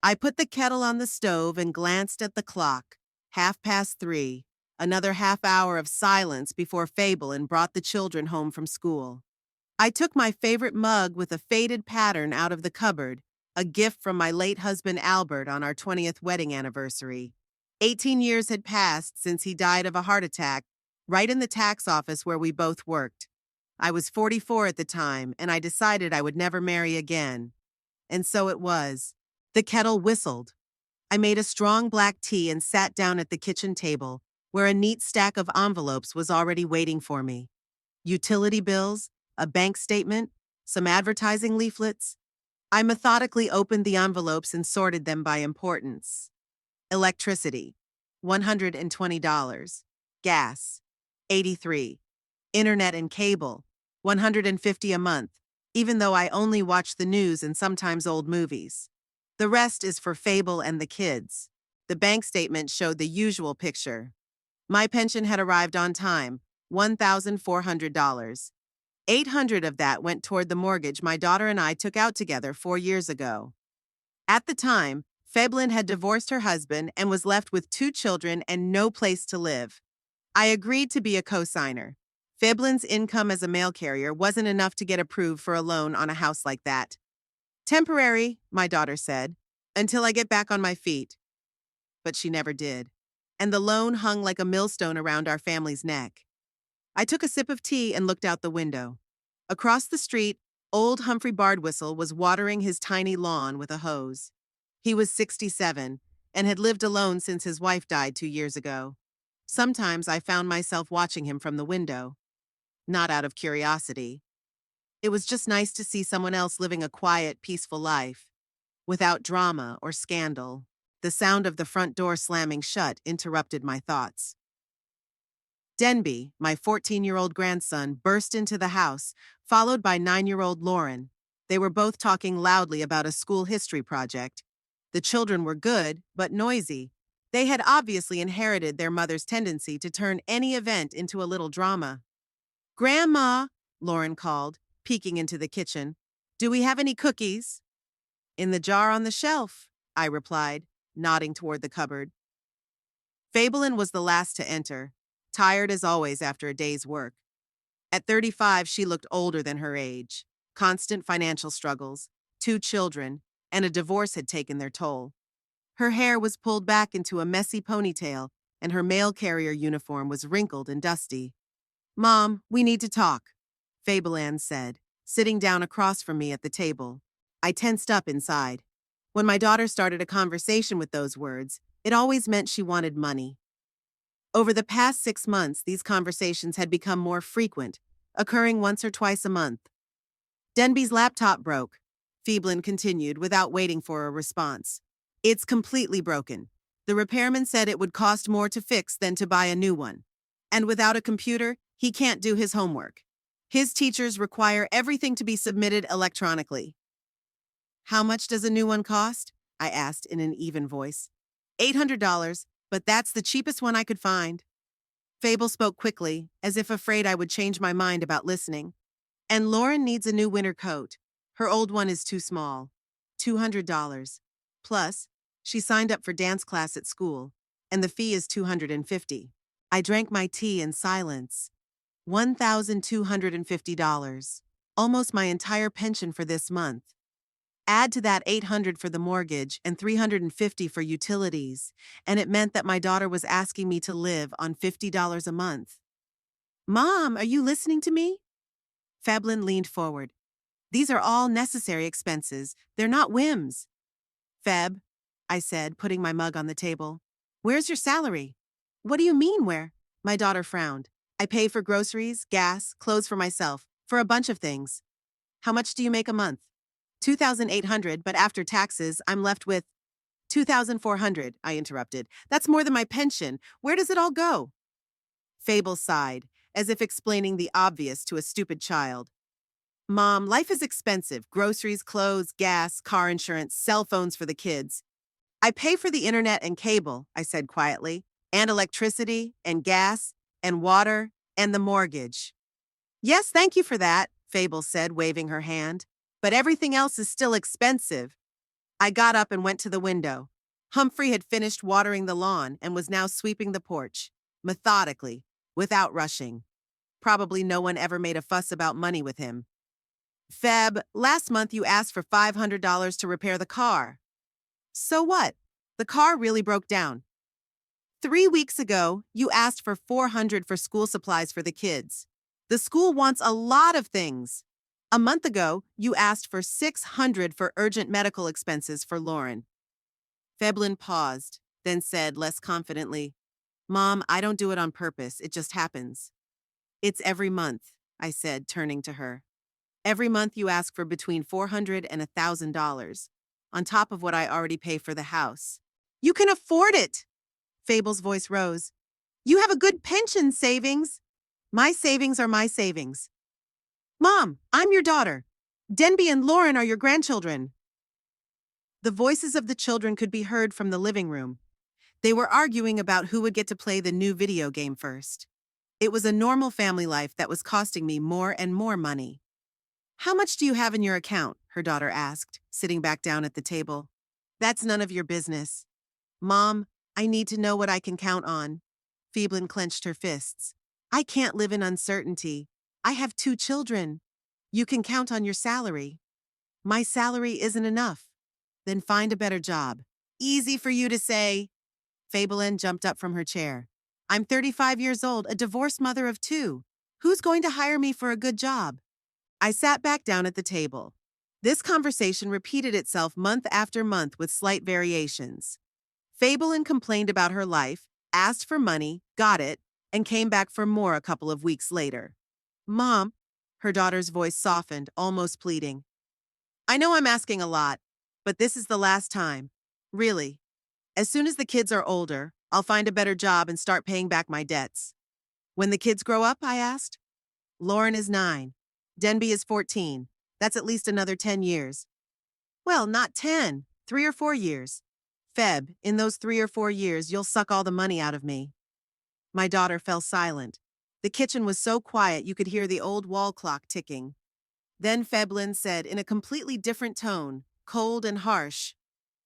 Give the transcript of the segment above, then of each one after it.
I put the kettle on the stove and glanced at the clock. 3:30. Another half hour of silence before Fabelin brought the children home from school. I took my favorite mug with a faded pattern out of the cupboard, a gift from my late husband Albert on our 20th wedding anniversary. 18 years had passed since he died of a heart attack, right in the tax office where we both worked. I was 44 at the time, and I decided I would never marry again. And so it was. The kettle whistled. I made a strong black tea and sat down at the kitchen table, where a neat stack of envelopes was already waiting for me. Utility bills, a bank statement, some advertising leaflets. I methodically opened the envelopes and sorted them by importance. Electricity, $120. Gas, $83. Internet and cable, $150 a month, even though I only watch the news and sometimes old movies. The rest is for Fable and the kids. The bank statement showed the usual picture. My pension had arrived on time, $1,400. $800 of that went toward the mortgage my daughter and I took out together 4 years ago. At the time, Fabelin had divorced her husband and was left with 2 children and no place to live. I agreed to be a co-signer. Fabelin's income as a mail carrier wasn't enough to get approved for a loan on a house like that. Temporary, my daughter said, until I get back on my feet. But she never did. And the loan hung like a millstone around our family's neck. I took a sip of tea and looked out the window. Across the street, old Humphrey Bardwhistle was watering his tiny lawn with a hose. He was 67 and had lived alone since his wife died 2 years ago. Sometimes I found myself watching him from the window. Not out of curiosity. It was just nice to see someone else living a quiet, peaceful life, without drama or scandal. The sound of the front door slamming shut interrupted my thoughts. Denby, my 14-year-old grandson, burst into the house, followed by 9-year-old Lauren. They were both talking loudly about a school history project. The children were good, but noisy. They had obviously inherited their mother's tendency to turn any event into a little drama. "Grandma," Lauren called, peeking into the kitchen, "do we have any cookies?" "In the jar on the shelf," I replied, nodding toward the cupboard. Fabelin was the last to enter, tired as always after a day's work. At 35, she looked older than her age. Constant financial struggles, 2 children, and a divorce had taken their toll. Her hair was pulled back into a messy ponytail, and her mail carrier uniform was wrinkled and dusty. "Mom, we need to talk," Fabelin said, sitting down across from me at the table. I tensed up inside. When my daughter started a conversation with those words, it always meant she wanted money. Over the past 6 months, these conversations had become more frequent, occurring once or twice a month. "Denby's laptop broke," Fabelin continued without waiting for a response. "It's completely broken. The repairman said it would cost more to fix than to buy a new one. And without a computer, he can't do his homework. His teachers require everything to be submitted electronically." "How much does a new one cost?" I asked in an even voice. $800, but that's the cheapest one I could find." Fable spoke quickly, as if afraid I would change my mind about listening. "And Lauren needs a new winter coat. Her old one is too small. $200. Plus, she signed up for dance class at school, and the fee is $250. I drank my tea in silence. $1,250. Almost my entire pension for this month. Add to that $800 for the mortgage and $350 for utilities, and it meant that my daughter was asking me to live on $50 a month. "Mom, are you listening to me?" Fabelin leaned forward. "These are all necessary expenses. They're not whims." "Feb," I said, putting my mug on the table, "where's your salary?" "What do you mean, where?" My daughter frowned. "I pay for groceries, gas, clothes for myself, for a bunch of things." "How much do you make a month?" $2,800, but after taxes, I'm left with $2,400, I interrupted. "That's more than my pension. Where does it all go?" Fable sighed, as if explaining the obvious to a stupid child. "Mom, life is expensive. Groceries, clothes, gas, car insurance, cell phones for the kids." "I pay for the internet and cable," I said quietly, "and electricity, and gas, and water, and the mortgage." "Yes, thank you for that," Fable said, waving her hand. "But everything else is still expensive." I got up and went to the window. Humphrey had finished watering the lawn and was now sweeping the porch, methodically, without rushing. Probably no one ever made a fuss about money with him. Feb, last month you asked for $500 to repair the car. So what? The car really broke down. 3 weeks ago, you asked for $400 for school supplies for the kids. The school wants a lot of things. A month ago, you asked for $600 for urgent medical expenses for Lauren. Feblin paused, then said less confidently, Mom, I don't do it on purpose, it just happens. It's every month, I said, turning to her. Every month you ask for between $400 and $1,000, on top of what I already pay for the house. You can afford it! Fable's voice rose. You have a good pension savings. My savings are my savings. Mom, I'm your daughter. Denby and Lauren are your grandchildren. The voices of the children could be heard from the living room. They were arguing about who would get to play the new video game first. It was a normal family life that was costing me more and more money. How much do you have in your account? Her daughter asked, sitting back down at the table. That's none of your business. Mom, I need to know what I can count on. Feblin clenched her fists. I can't live in uncertainty. I have 2 children. You can count on your salary. My salary isn't enough. Then find a better job. Easy for you to say. Fabelin jumped up from her chair. I'm 35 years old, a divorced mother of 2. Who's going to hire me for a good job? I sat back down at the table. This conversation repeated itself month after month with slight variations. Fabelin complained about her life, asked for money, got it, and came back for more a couple of weeks later. Mom, her daughter's voice softened, almost pleading. I know I'm asking a lot, but this is the last time. Really. As soon as the kids are older, I'll find a better job and start paying back my debts. When the kids grow up, I asked. Lauren is 9. Denby is 14. That's at least another 10 years. Well, not 10, 3 or 4 years. Feb, in those 3 or 4 years, you'll suck all the money out of me. My daughter fell silent. The kitchen was so quiet you could hear the old wall clock ticking. Then Feblin said in a completely different tone, cold and harsh,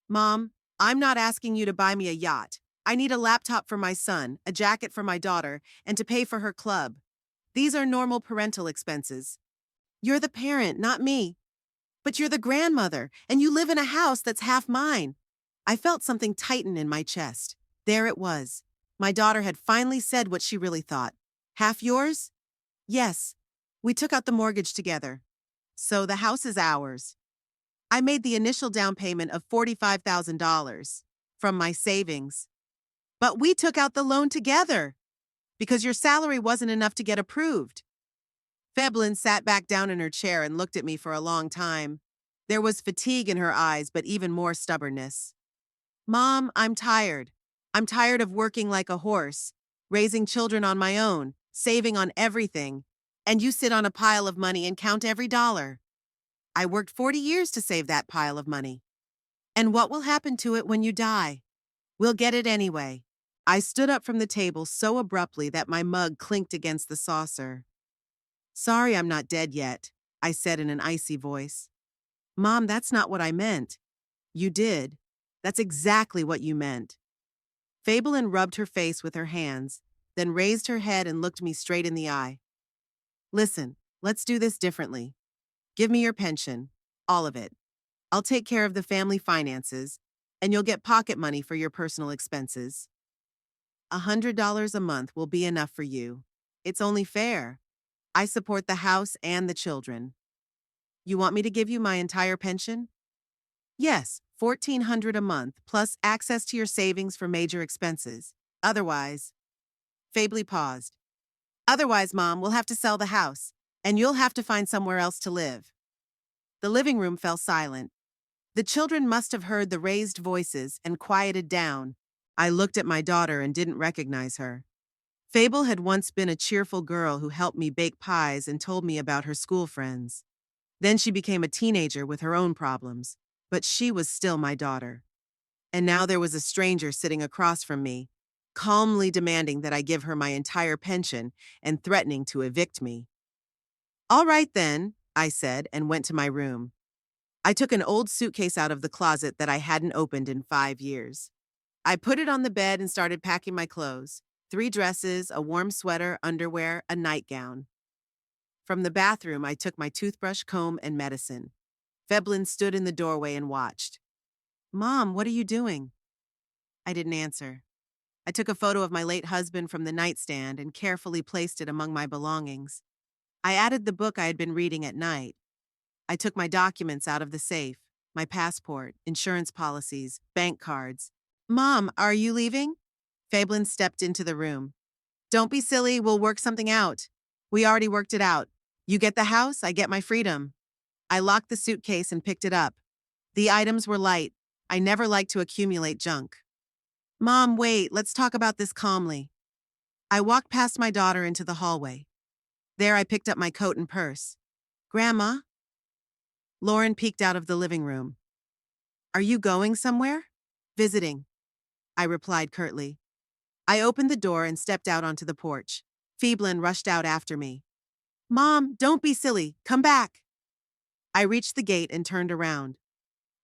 Mom, I'm not asking you to buy me a yacht. I need a laptop for my son, a jacket for my daughter, and to pay for her club. These are normal parental expenses. You're the parent, not me. But you're the grandmother, and you live in a house that's half mine. I felt something tighten in my chest. There it was. My daughter had finally said what she really thought. Half yours? Yes. We took out the mortgage together. So the house is ours. I made the initial down payment of $45,000 from my savings. But we took out the loan together because your salary wasn't enough to get approved. Feblin sat back down in her chair and looked at me for a long time. There was fatigue in her eyes, but even more stubbornness. Mom, I'm tired. I'm tired of working like a horse, raising children on my own, saving on everything, and you sit on a pile of money and count every dollar. I worked 40 years to save that pile of money. And what will happen to it when you die? We'll get it anyway. I stood up from the table so abruptly that my mug clinked against the saucer. Sorry I'm not dead yet, I said in an icy voice. Mom, that's not what I meant. You did. That's exactly what you meant. Fabelin rubbed her face with her hands, then raised her head and looked me straight in the eye. Listen, let's do this differently. Give me your pension, all of it. I'll take care of the family finances, and you'll get pocket money for your personal expenses. $100 a month will be enough for you. It's only fair. I support the house and the children. You want me to give you my entire pension? Yes, $1,400 a month, plus access to your savings for major expenses. Otherwise, Fably paused. Otherwise, Mom, we'll have to sell the house, and you'll have to find somewhere else to live. The living room fell silent. The children must have heard the raised voices and quieted down. I looked at my daughter and didn't recognize her. Fable had once been a cheerful girl who helped me bake pies and told me about her school friends. Then she became a teenager with her own problems, but she was still my daughter. And now there was a stranger sitting across from me, calmly demanding that I give her my entire pension and threatening to evict me. All right then, I said and went to my room. I took an old suitcase out of the closet that I hadn't opened in 5 years. I put it on the bed and started packing my clothes: 3 dresses, a warm sweater, underwear, a nightgown. From the bathroom, I took my toothbrush, comb, and medicine. Veblen stood in the doorway and watched. "Mom, what are you doing?" I didn't answer. I took a photo of my late husband from the nightstand and carefully placed it among my belongings. I added the book I had been reading at night. I took my documents out of the safe: my passport, insurance policies, bank cards. "Mom, are you leaving?" Fablin stepped into the room. "Don't be silly, we'll work something out. We already worked it out. You get the house, I get my freedom." I locked the suitcase and picked it up. The items were light. I never liked to accumulate junk. "Mom, wait, let's talk about this calmly." I walked past my daughter into the hallway. There I picked up my coat and purse. "Grandma?" Lauren peeked out of the living room. "Are you going somewhere?" "Visiting," I replied curtly. I opened the door and stepped out onto the porch. Feblin rushed out after me. "Mom, don't be silly. Come back." I reached the gate and turned around.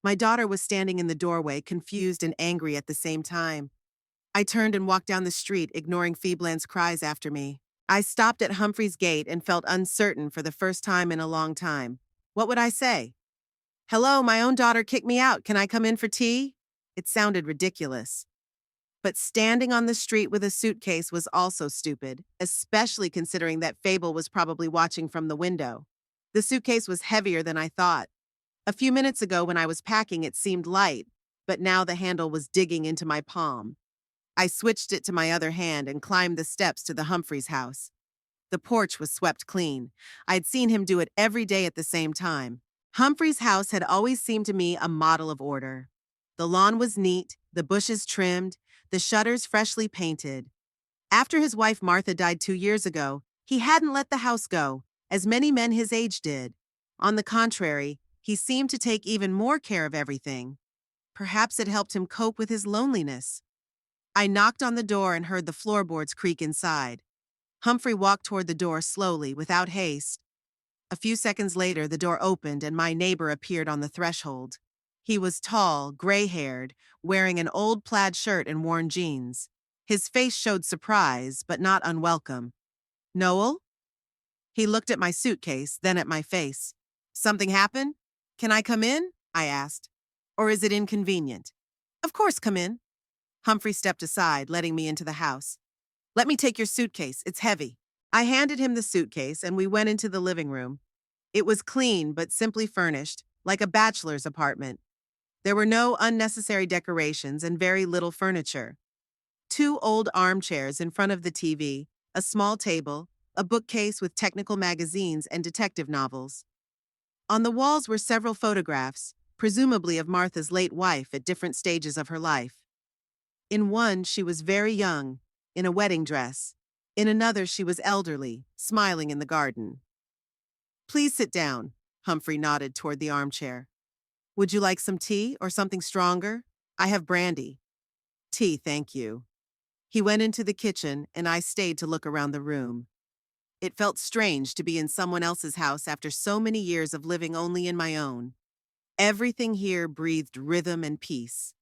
My daughter was standing in the doorway, confused and angry at the same time. I turned and walked down the street, ignoring Feblin's cries after me. I stopped at Humphrey's gate and felt uncertain for the first time in a long time. What would I say? "Hello, my own daughter kicked me out. Can I come in for tea?" It sounded ridiculous. But standing on the street with a suitcase was also stupid, especially considering that Fable was probably watching from the window. The suitcase was heavier than I thought. A few minutes ago when I was packing, it seemed light, but now the handle was digging into my palm. I switched it to my other hand and climbed the steps to the Humphreys' house. The porch was swept clean. I'd seen him do it every day at the same time. Humphrey's house had always seemed to me a model of order. The lawn was neat, the bushes trimmed, the shutters freshly painted. After his wife Martha died 2 years ago, he hadn't let the house go, as many men his age did. On the contrary, he seemed to take even more care of everything. Perhaps it helped him cope with his loneliness. I knocked on the door and heard the floorboards creak inside. Humphrey walked toward the door slowly, without haste. A few seconds later, the door opened and my neighbor appeared on the threshold. He was tall, gray-haired, wearing an old plaid shirt and worn jeans. His face showed surprise, but not unwelcome. "Noel?" He looked at my suitcase, then at my face. "Something happened? Can I come in?" I asked. "Or is it inconvenient?" "Of course, come in." Humphrey stepped aside, letting me into the house. "Let me take your suitcase. It's heavy." I handed him the suitcase and we went into the living room. It was clean but simply furnished, like a bachelor's apartment. There were no unnecessary decorations and very little furniture. 2 old armchairs in front of the TV, a small table, a bookcase with technical magazines and detective novels. On the walls were several photographs, presumably of Martha's late wife at different stages of her life. In one, she was very young, in a wedding dress. In another, she was elderly, smiling in the garden. "Please sit down," Humphrey nodded toward the armchair. "Would you like some tea or something stronger? I have brandy." "Tea, thank you." He went into the kitchen and I stayed to look around the room. It felt strange to be in someone else's house after so many years of living only in my own. Everything here breathed rhythm and peace.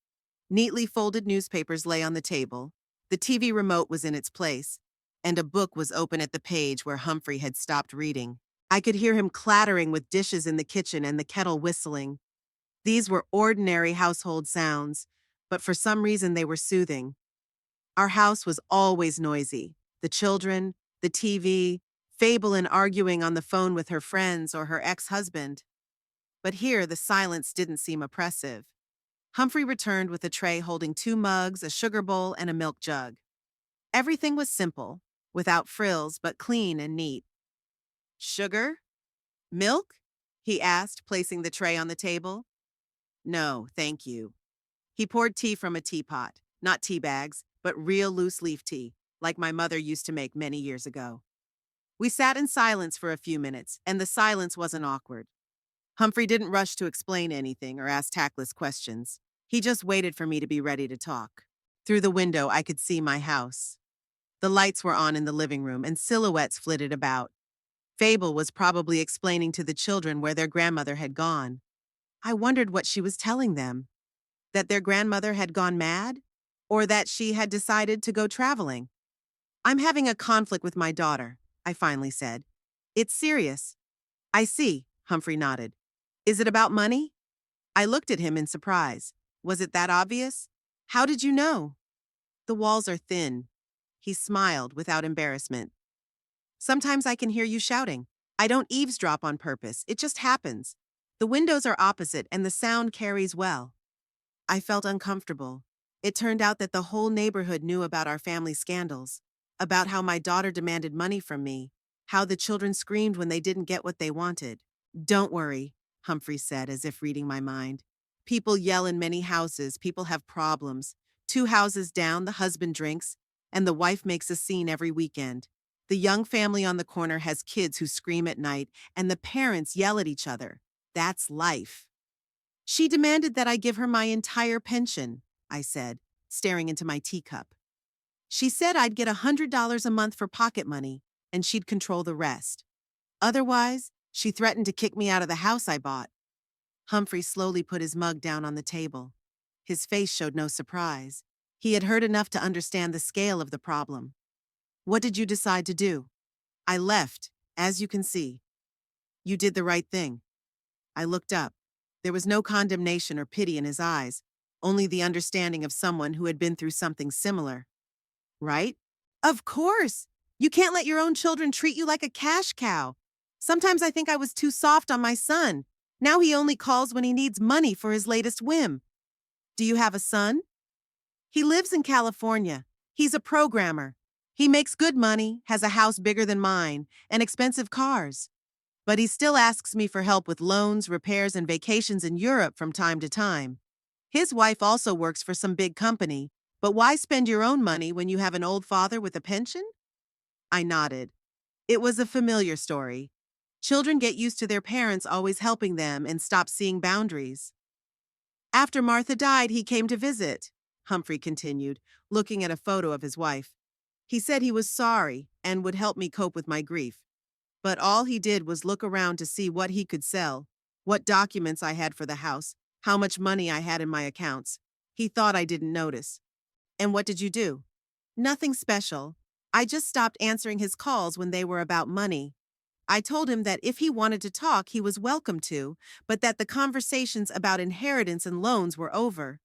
Neatly folded newspapers lay on the table, the TV remote was in its place, and a book was open at the page where Humphrey had stopped reading. I could hear him clattering with dishes in the kitchen and the kettle whistling. These were ordinary household sounds, but for some reason they were soothing. Our house was always noisy. The children, the TV, Fabelin arguing on the phone with her friends or her ex-husband. But here the silence didn't seem oppressive. Humphrey returned with a tray holding 2 mugs, a sugar bowl, and a milk jug. Everything was simple, without frills, but clean and neat. "Sugar? Milk?" he asked, placing the tray on the table. "No, thank you." He poured tea from a teapot, not tea bags, but real loose leaf tea, like my mother used to make many years ago. We sat in silence for a few minutes, and the silence wasn't awkward. Humphrey didn't rush to explain anything or ask tactless questions. He just waited for me to be ready to talk. Through the window, I could see my house. The lights were on in the living room, and silhouettes flitted about. Fable was probably explaining to the children where their grandmother had gone. I wondered what she was telling them. That their grandmother had gone mad? Or that she had decided to go traveling? I'm having a conflict with my daughter, I finally said. It's serious. I see, Humphrey nodded. Is it about money? I looked at him in surprise. Was it that obvious? How did you know? The walls are thin. He smiled without embarrassment. Sometimes I can hear you shouting. I don't eavesdrop on purpose, it just happens. The windows are opposite and the sound carries well. I felt uncomfortable. It turned out that the whole neighborhood knew about our family scandals, about how my daughter demanded money from me, how the children screamed when they didn't get what they wanted. Don't worry, Humphrey said, as if reading my mind. People yell in many houses, people have problems. 2 houses down, the husband drinks, and the wife makes a scene every weekend. The young family on the corner has kids who scream at night, and the parents yell at each other. That's life. She demanded that I give her my entire pension, I said, staring into my teacup. She said I'd get $100 a month for pocket money, and she'd control the rest. Otherwise, she threatened to kick me out of the house I bought. Humphrey slowly put his mug down on the table. His face showed no surprise. He had heard enough to understand the scale of the problem. What did you decide to do? I left, as you can see. You did the right thing. I looked up. There was no condemnation or pity in his eyes, only the understanding of someone who had been through something similar. Right? Of course! You can't let your own children treat you like a cash cow. Sometimes I think I was too soft on my son. Now he only calls when he needs money for his latest whim. Do you have a son? He lives in California. He's a programmer. He makes good money, has a house bigger than mine, and expensive cars. But he still asks me for help with loans, repairs, and vacations in Europe from time to time. His wife also works for some big company, but why spend your own money when you have an old father with a pension? I nodded. It was a familiar story. Children get used to their parents always helping them and stop seeing boundaries. After Martha died, he came to visit, Humphrey continued, looking at a photo of his wife. He said he was sorry and would help me cope with my grief. But all he did was look around to see what he could sell, what documents I had for the house, how much money I had in my accounts. He thought I didn't notice. And what did you do? Nothing special. I just stopped answering his calls when they were about money. I told him that if he wanted to talk, he was welcome to, but that the conversations about inheritance and loans were over.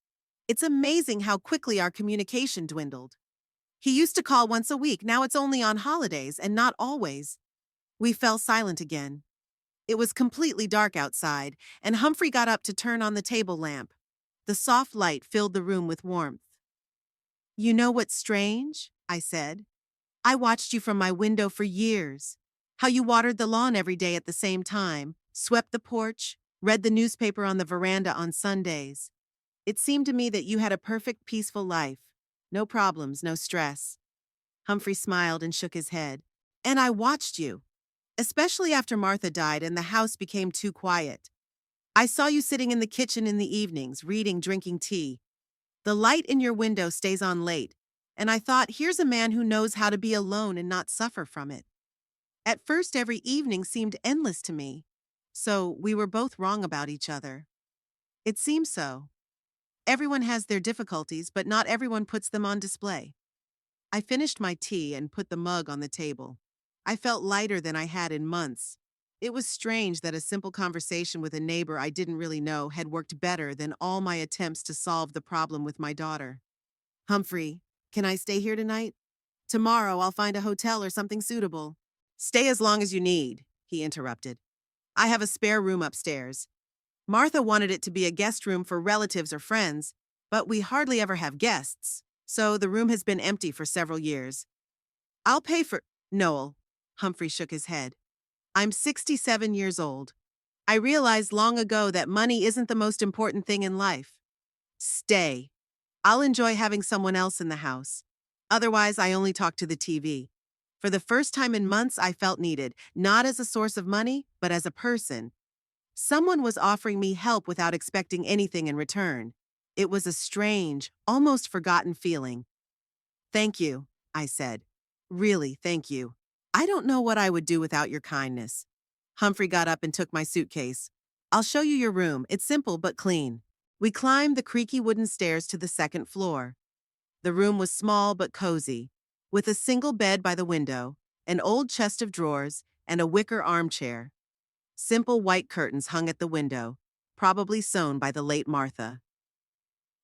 It's amazing how quickly our communication dwindled. He used to call once a week, now it's only on holidays, and not always. We fell silent again. It was completely dark outside, and Humphrey got up to turn on the table lamp. The soft light filled the room with warmth. You know what's strange? I said. I watched you from my window for years. How you watered the lawn every day at the same time, swept the porch, read the newspaper on the veranda on Sundays. It seemed to me that you had a perfect, peaceful life. No problems, no stress. Humphrey smiled and shook his head. And I watched you. Especially after Martha died and the house became too quiet. I saw you sitting in the kitchen in the evenings, reading, drinking tea. The light in your window stays on late, and I thought, here's a man who knows how to be alone and not suffer from it. At first, every evening seemed endless to me, so we were both wrong about each other. It seems so. Everyone has their difficulties, but not everyone puts them on display. I finished my tea and put the mug on the table. I felt lighter than I had in months. It was strange that a simple conversation with a neighbor I didn't really know had worked better than all my attempts to solve the problem with my daughter. Humphrey, can I stay here tonight? Tomorrow I'll find a hotel or something suitable. Stay as long as you need, he interrupted. I have a spare room upstairs. Martha wanted it to be a guest room for relatives or friends, but we hardly ever have guests, so the room has been empty for several years. I'll pay for— Noel. Humphrey shook his head. I'm 67 years old. I realized long ago that money isn't the most important thing in life. Stay. I'll enjoy having someone else in the house. Otherwise, I only talk to the TV. For the first time in months, I felt needed, not as a source of money, but as a person. Someone was offering me help without expecting anything in return. It was a strange, almost forgotten feeling. Thank you, I said. Really, thank you. I don't know what I would do without your kindness. Humphrey got up and took my suitcase. I'll show you your room. It's simple but clean. We climbed the creaky wooden stairs to the second floor. The room was small but cozy, with a single bed by the window, an old chest of drawers, and a wicker armchair. Simple white curtains hung at the window, probably sewn by the late Martha.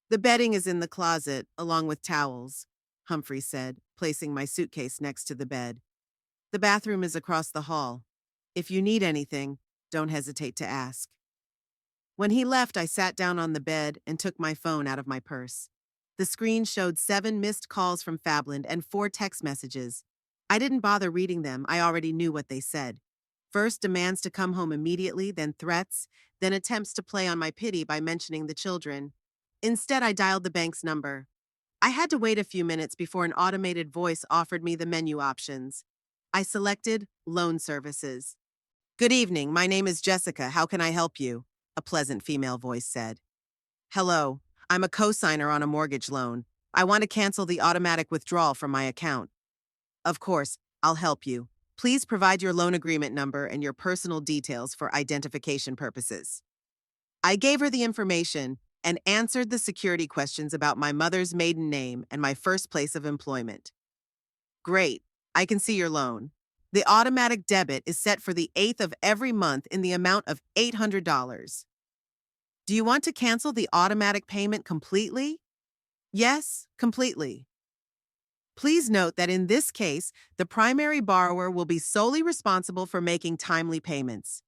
The bedding is in the closet, along with towels, Humphrey said, placing my suitcase next to the bed. The bathroom is across the hall. If you need anything, don't hesitate to ask. When he left, I sat down on the bed and took my phone out of my purse. The screen showed 7 missed calls from Fabland and 4 text messages. I didn't bother reading them. I already knew what they said. First, demands to come home immediately, then threats, then attempts to play on my pity by mentioning the children. Instead, I dialed the bank's number. I had to wait a few minutes before an automated voice offered me the menu options. I selected Loan Services. "Good evening, my name is Jessica. How can I help you?" a pleasant female voice said. "Hello, I'm a co-signer on a mortgage loan. I want to cancel the automatic withdrawal from my account." "Of course, I'll help you. Please provide your loan agreement number and your personal details for identification purposes." I gave her the information and answered the security questions about my mother's maiden name and my first place of employment. "Great, I can see your loan. The automatic debit is set for the 8th of every month in the amount of $800. Do you want to cancel the automatic payment completely?" "Yes, completely." Please note that in this case, the primary borrower will be solely responsible for making timely payments.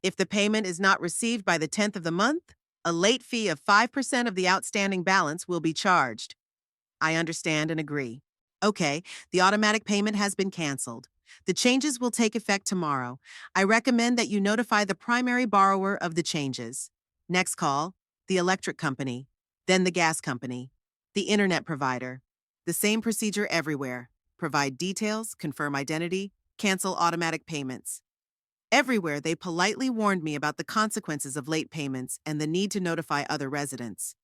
If the payment is not received by the 10th of the month, a late fee of 5% of the outstanding balance will be charged. I understand and agree. Okay, the automatic payment has been canceled. The changes will take effect tomorrow. I recommend that you notify the primary borrower of the changes. Next call, the electric company, then the gas company, the internet provider. The same procedure everywhere. Provide details, confirm identity, cancel automatic payments. Everywhere, they politely warned me about the consequences of late payments and the need to notify other residents.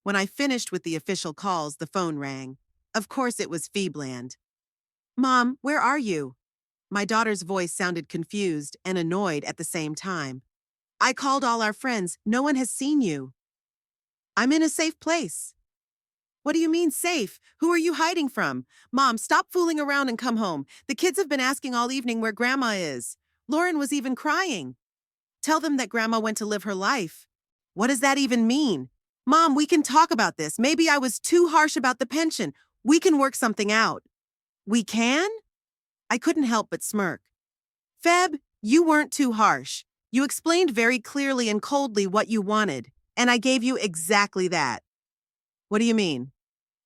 When I finished with the official calls, the phone rang. Of course, it was Feebland. "Mom, where are you?" My daughter's voice sounded confused and annoyed at the same time. "I called all our friends. No one has seen you." "I'm in a safe place." "What do you mean safe? Who are you hiding from?" "Mom, stop fooling around and come home. The kids have been asking all evening where Grandma is. Lauren was even crying." "Tell them that Grandma went to live her life." "What does that even mean?" "Mom, we can talk about this. Maybe I was too harsh about the pension. We can work something out." "We can?" I couldn't help but smirk. "Feb, you weren't too harsh. You explained very clearly and coldly what you wanted, and I gave you exactly that." "What do you mean?"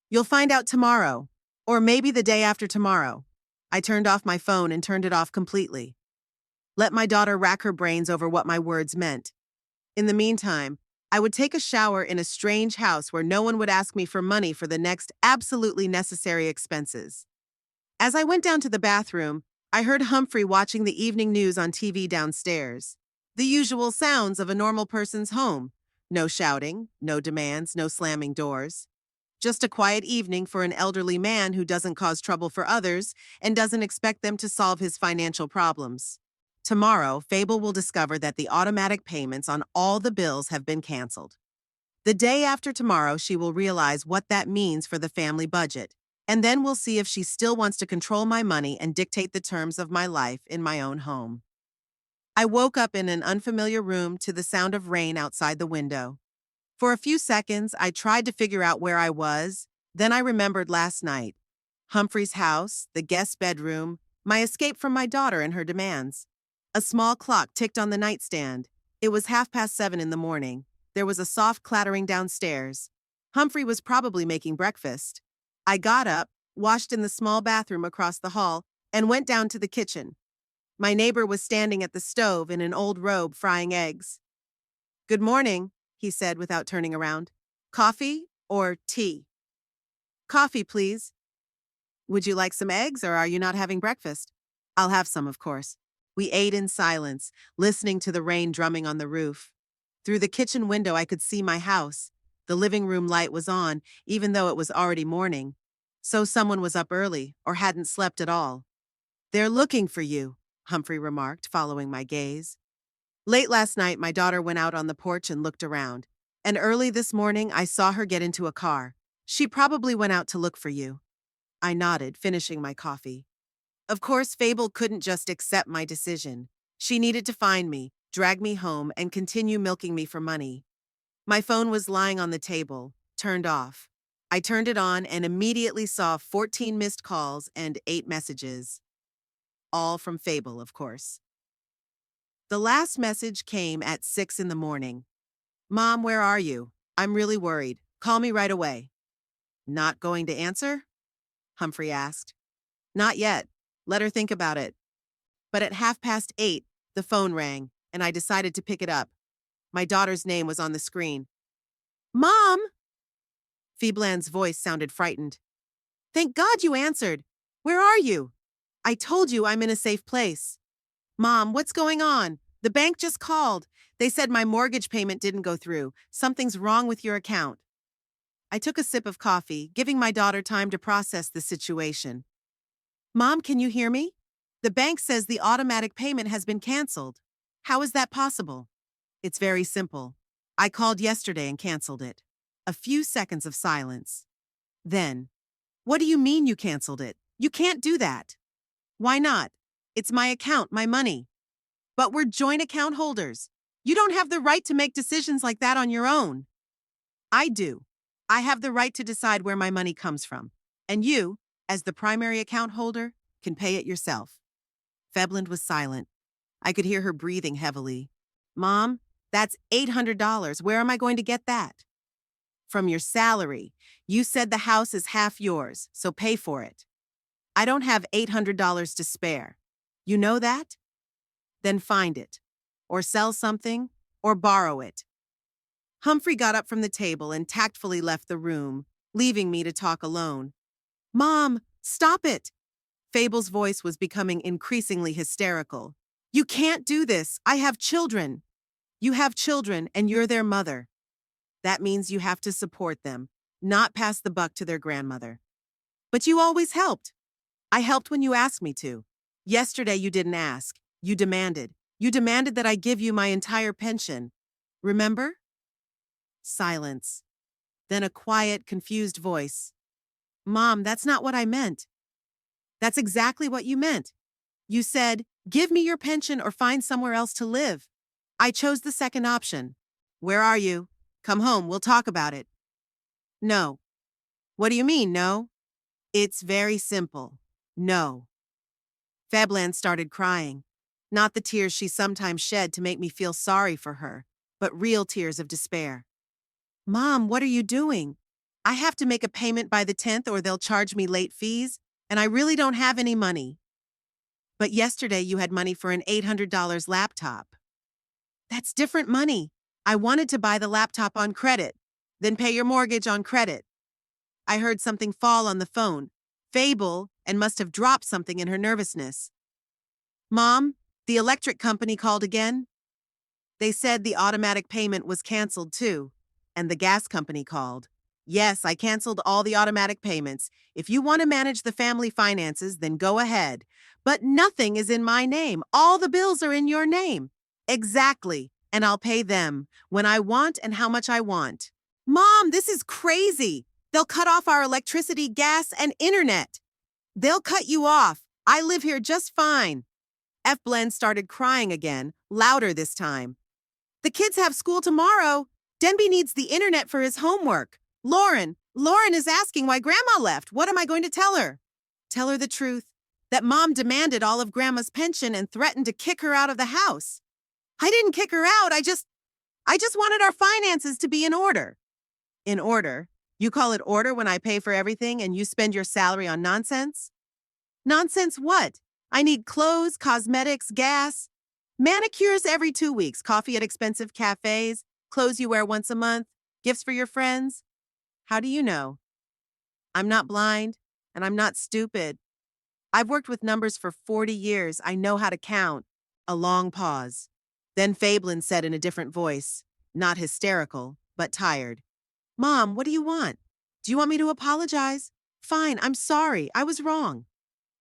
"You'll find out tomorrow, or maybe the day after tomorrow." I turned off my phone and turned it off completely. Let my daughter rack her brains over what my words meant. In the meantime, I would take a shower in a strange house where no one would ask me for money for the next absolutely necessary expenses. As I went down to the bathroom, I heard Humphrey watching the evening news on TV downstairs. The usual sounds of a normal person's home. No shouting, no demands, no slamming doors. Just a quiet evening for an elderly man who doesn't cause trouble for others and doesn't expect them to solve his financial problems. Tomorrow, Fable will discover that the automatic payments on all the bills have been canceled. The day after tomorrow, she will realize what that means for the family budget, and then we'll see if she still wants to control my money and dictate the terms of my life in my own home. I woke up in an unfamiliar room to the sound of rain outside the window. For a few seconds, I tried to figure out where I was. Then I remembered last night. Humphrey's house, the guest bedroom, my escape from my daughter and her demands. A small clock ticked on the nightstand. It was 7:30 in the morning. There was a soft clattering downstairs. Humphrey was probably making breakfast. I got up, washed in the small bathroom across the hall, and went down to the kitchen. My neighbor was standing at the stove in an old robe frying eggs. "Good morning," he said without turning around. "Coffee or tea?" "Coffee, please." "Would you like some eggs, or are you not having breakfast?" "I'll have some, of course." We ate in silence, listening to the rain drumming on the roof. Through the kitchen window, I could see my house. The living room light was on, even though it was already morning. So someone was up early, or hadn't slept at all. "They're looking for you," Humphrey remarked, following my gaze. Late last night, my daughter went out on the porch and looked around. And early this morning, I saw her get into a car. She probably went out to look for you. I nodded, finishing my coffee. Of course, Fable couldn't just accept my decision. She needed to find me, drag me home, and continue milking me for money. My phone was lying on the table, turned off. I turned it on and immediately saw 14 missed calls and 8 messages. All from Fable, of course. The last message came at 6 in the morning. Mom, where are you? I'm really worried. Call me right away. Not going to answer? Humphrey asked. Not yet. Let her think about it. But at 8:30, the phone rang, and I decided to pick it up. My daughter's name was on the screen. Mom! Feblan's voice sounded frightened. Thank God you answered. Where are you? I told you I'm in a safe place. Mom, what's going on? The bank just called. They said my mortgage payment didn't go through. Something's wrong with your account. I took a sip of coffee, giving my daughter time to process the situation. Mom, can you hear me? The bank says the automatic payment has been canceled. How is that possible? It's very simple. I called yesterday and canceled it. A few seconds of silence. Then, what do you mean you canceled it? You can't do that. Why not? It's my account, my money. But we're joint account holders. You don't have the right to make decisions like that on your own. I do. I have the right to decide where my money comes from. And you, as the primary account holder, can pay it yourself. Febland was silent. I could hear her breathing heavily. Mom, that's $800. Where am I going to get that? From your salary. You said the house is half yours, so pay for it. I don't have $800 to spare. You know that? Then find it. Or sell something, or borrow it. Humphrey got up from the table and tactfully left the room, leaving me to talk alone. Mom, stop it! Fable's voice was becoming increasingly hysterical. You can't do this. I have children. You have children, and you're their mother. That means you have to support them, not pass the buck to their grandmother. But you always helped. I helped when you asked me to. Yesterday you didn't ask. You demanded. You demanded that I give you my entire pension. Remember? Silence. Then a quiet, confused voice. Mom, that's not what I meant. That's exactly what you meant. You said, give me your pension or find somewhere else to live. I chose the second option. Where are you? Come home, we'll talk about it. No. What do you mean, no? It's very simple. No. Febland started crying. Not the tears she sometimes shed to make me feel sorry for her, but real tears of despair. Mom, what are you doing? I have to make a payment by the 10th or they'll charge me late fees, and I really don't have any money. But yesterday you had money for an $800 laptop. That's different money. I wanted to buy the laptop on credit, then pay your mortgage on credit. I heard something fall on the phone. Fable, and must have dropped something in her nervousness. Mom, the electric company called again. They said the automatic payment was canceled too, and the gas company called. Yes, I canceled all the automatic payments. If you want to manage the family finances, then go ahead. But nothing is in my name. All the bills are in your name. Exactly, and I'll pay them when I want and how much I want. Mom, this is crazy. They'll cut off our electricity, gas, and internet. They'll cut you off. I live here just fine. F. Blen started crying again, louder this time. The kids have school tomorrow. Denby needs the internet for his homework. Lauren is asking why Grandma left. What am I going to tell her? Tell her the truth, that Mom demanded all of Grandma's pension and threatened to kick her out of the house. I didn't kick her out. I just wanted our finances to be in order. In order? You call it order when I pay for everything and you spend your salary on nonsense? Nonsense what? I need clothes, cosmetics, gas. Manicures every 2 weeks, coffee at expensive cafes, clothes you wear once a month, gifts for your friends. How do you know? I'm not blind, and I'm not stupid. I've worked with numbers for 40 years. I know how to count. A long pause. Then Fablin said in a different voice, not hysterical, but tired. Mom, what do you want? Do you want me to apologize? Fine, I'm sorry. I was wrong.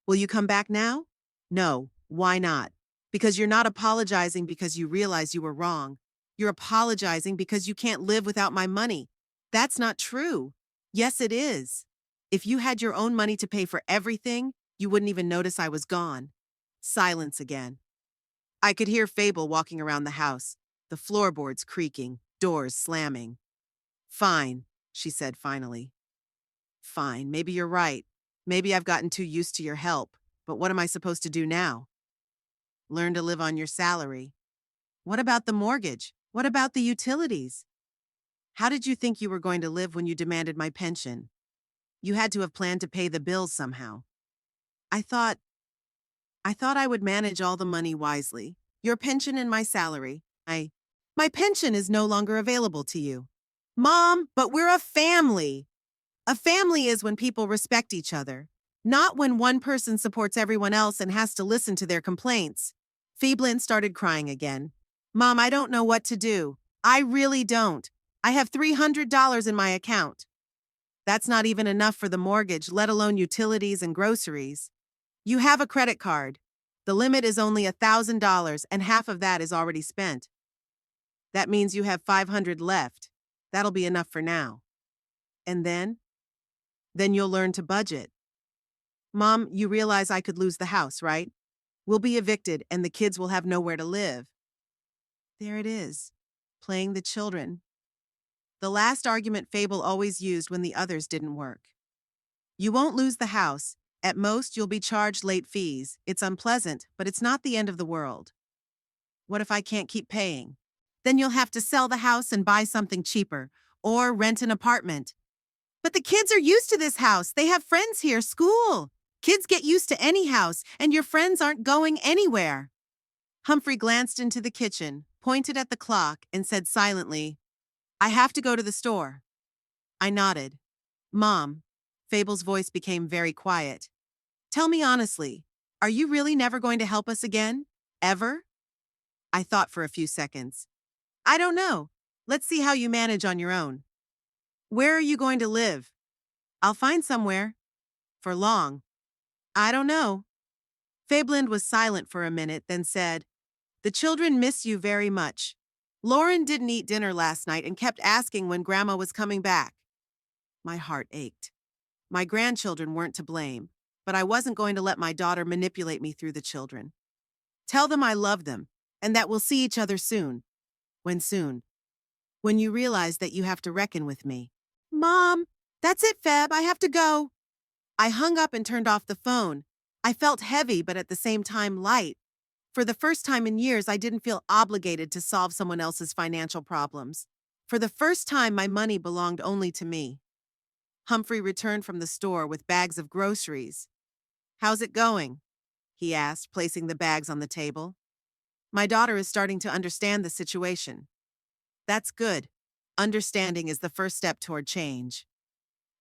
Will you come back now? No. Why not? Because you're not apologizing because you realize you were wrong. You're apologizing because you can't live without my money. That's not true. Yes, it is. If you had your own money to pay for everything, you wouldn't even notice I was gone. Silence again. I could hear Fable walking around the house, the floorboards creaking, doors slamming. Fine, she said finally. Fine, maybe you're right. Maybe I've gotten too used to your help, but what am I supposed to do now? Learn to live on your salary. What about the mortgage? What about the utilities? How did you think you were going to live when you demanded my pension? You had to have planned to pay the bills somehow. I thought I would manage all the money wisely. Your pension and my salary. My pension is no longer available to you. Mom, but we're a family. A family is when people respect each other, not when one person supports everyone else and has to listen to their complaints. Feblin started crying again. Mom, I don't know what to do. I really don't. I have $300 in my account. That's not even enough for the mortgage, let alone utilities and groceries. You have a credit card. The limit is only $1,000 and half of that is already spent. That means you have $500 left. That'll be enough for now. And then? Then you'll learn to budget. Mom, you realize I could lose the house, right? We'll be evicted and the kids will have nowhere to live. There it is, playing the children. The last argument Fable always used when the others didn't work. You won't lose the house. At most, you'll be charged late fees. It's unpleasant, but it's not the end of the world. What if I can't keep paying? Then you'll have to sell the house and buy something cheaper, or rent an apartment. But the kids are used to this house. They have friends here, school. Kids get used to any house, and your friends aren't going anywhere. Humphrey glanced into the kitchen, pointed at the clock, and said silently, I have to go to the store. I nodded. Mom, Fable's voice became very quiet. Tell me honestly, are you really never going to help us again? Ever? I thought for a few seconds. I don't know. Let's see how you manage on your own. Where are you going to live? I'll find somewhere. For long. I don't know. Fablind was silent for a minute, then said, The children miss you very much. Lauren didn't eat dinner last night and kept asking when Grandma was coming back. My heart ached. My grandchildren weren't to blame, but I wasn't going to let my daughter manipulate me through the children. Tell them I love them, and that we'll see each other soon. When soon? When you realize that you have to reckon with me. Mom, that's it, Feb, I have to go. I hung up and turned off the phone. I felt heavy, but at the same time light. For the first time in years, I didn't feel obligated to solve someone else's financial problems. For the first time, my money belonged only to me. Humphrey returned from the store with bags of groceries. How's it going? He asked, placing the bags on the table. My daughter is starting to understand the situation. That's good. Understanding is the first step toward change.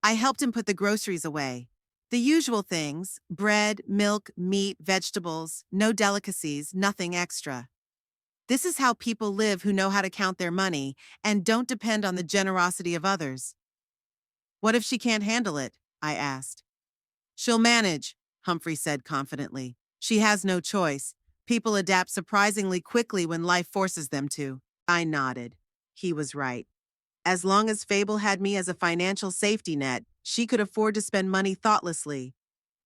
I helped him put the groceries away. The usual things: bread, milk, meat, vegetables, no delicacies, nothing extra. This is how people live who know how to count their money and don't depend on the generosity of others. What if she can't handle it? I asked. She'll manage, Humphrey said confidently. She has no choice. People adapt surprisingly quickly when life forces them to. I nodded. He was right. As long as Fable had me as a financial safety net, she could afford to spend money thoughtlessly.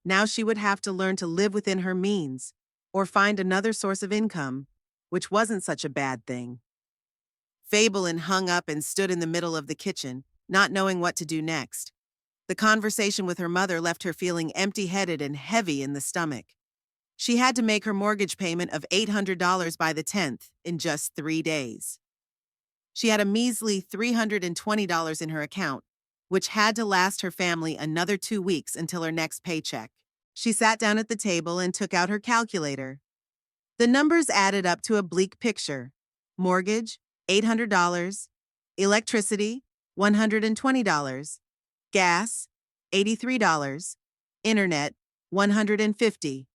Now she would have to learn to live within her means, or find another source of income, which wasn't such a bad thing. Fabelin hung up and stood in the middle of the kitchen, not knowing what to do next. The conversation with her mother left her feeling empty-headed and heavy in the stomach. She had to make her mortgage payment of $800 by the 10th in just 3 days. She had a measly $320 in her account, which had to last her family another 2 weeks until her next paycheck. She sat down at the table and took out her calculator. The numbers added up to a bleak picture. Mortgage, $800. Electricity, $120. Gas, $83. Internet, $150.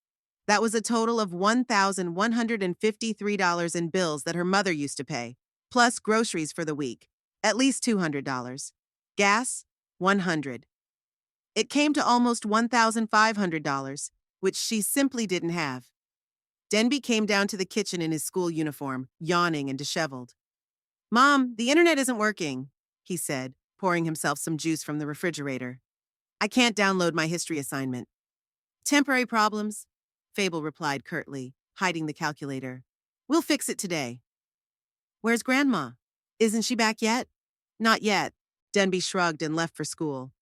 That was a total of $1,153 in bills that her mother used to pay, plus groceries for the week, at least $200. Gas, $100. It came to almost $1,500, which she simply didn't have. Denby came down to the kitchen in his school uniform, yawning and disheveled. "Mom, the internet isn't working," he said, pouring himself some juice from the refrigerator. "I can't download my history assignment." "Temporary problems," Fable replied curtly, hiding the calculator. "We'll fix it today." "Where's Grandma? Isn't she back yet?" "Not yet." Denby shrugged and left for school.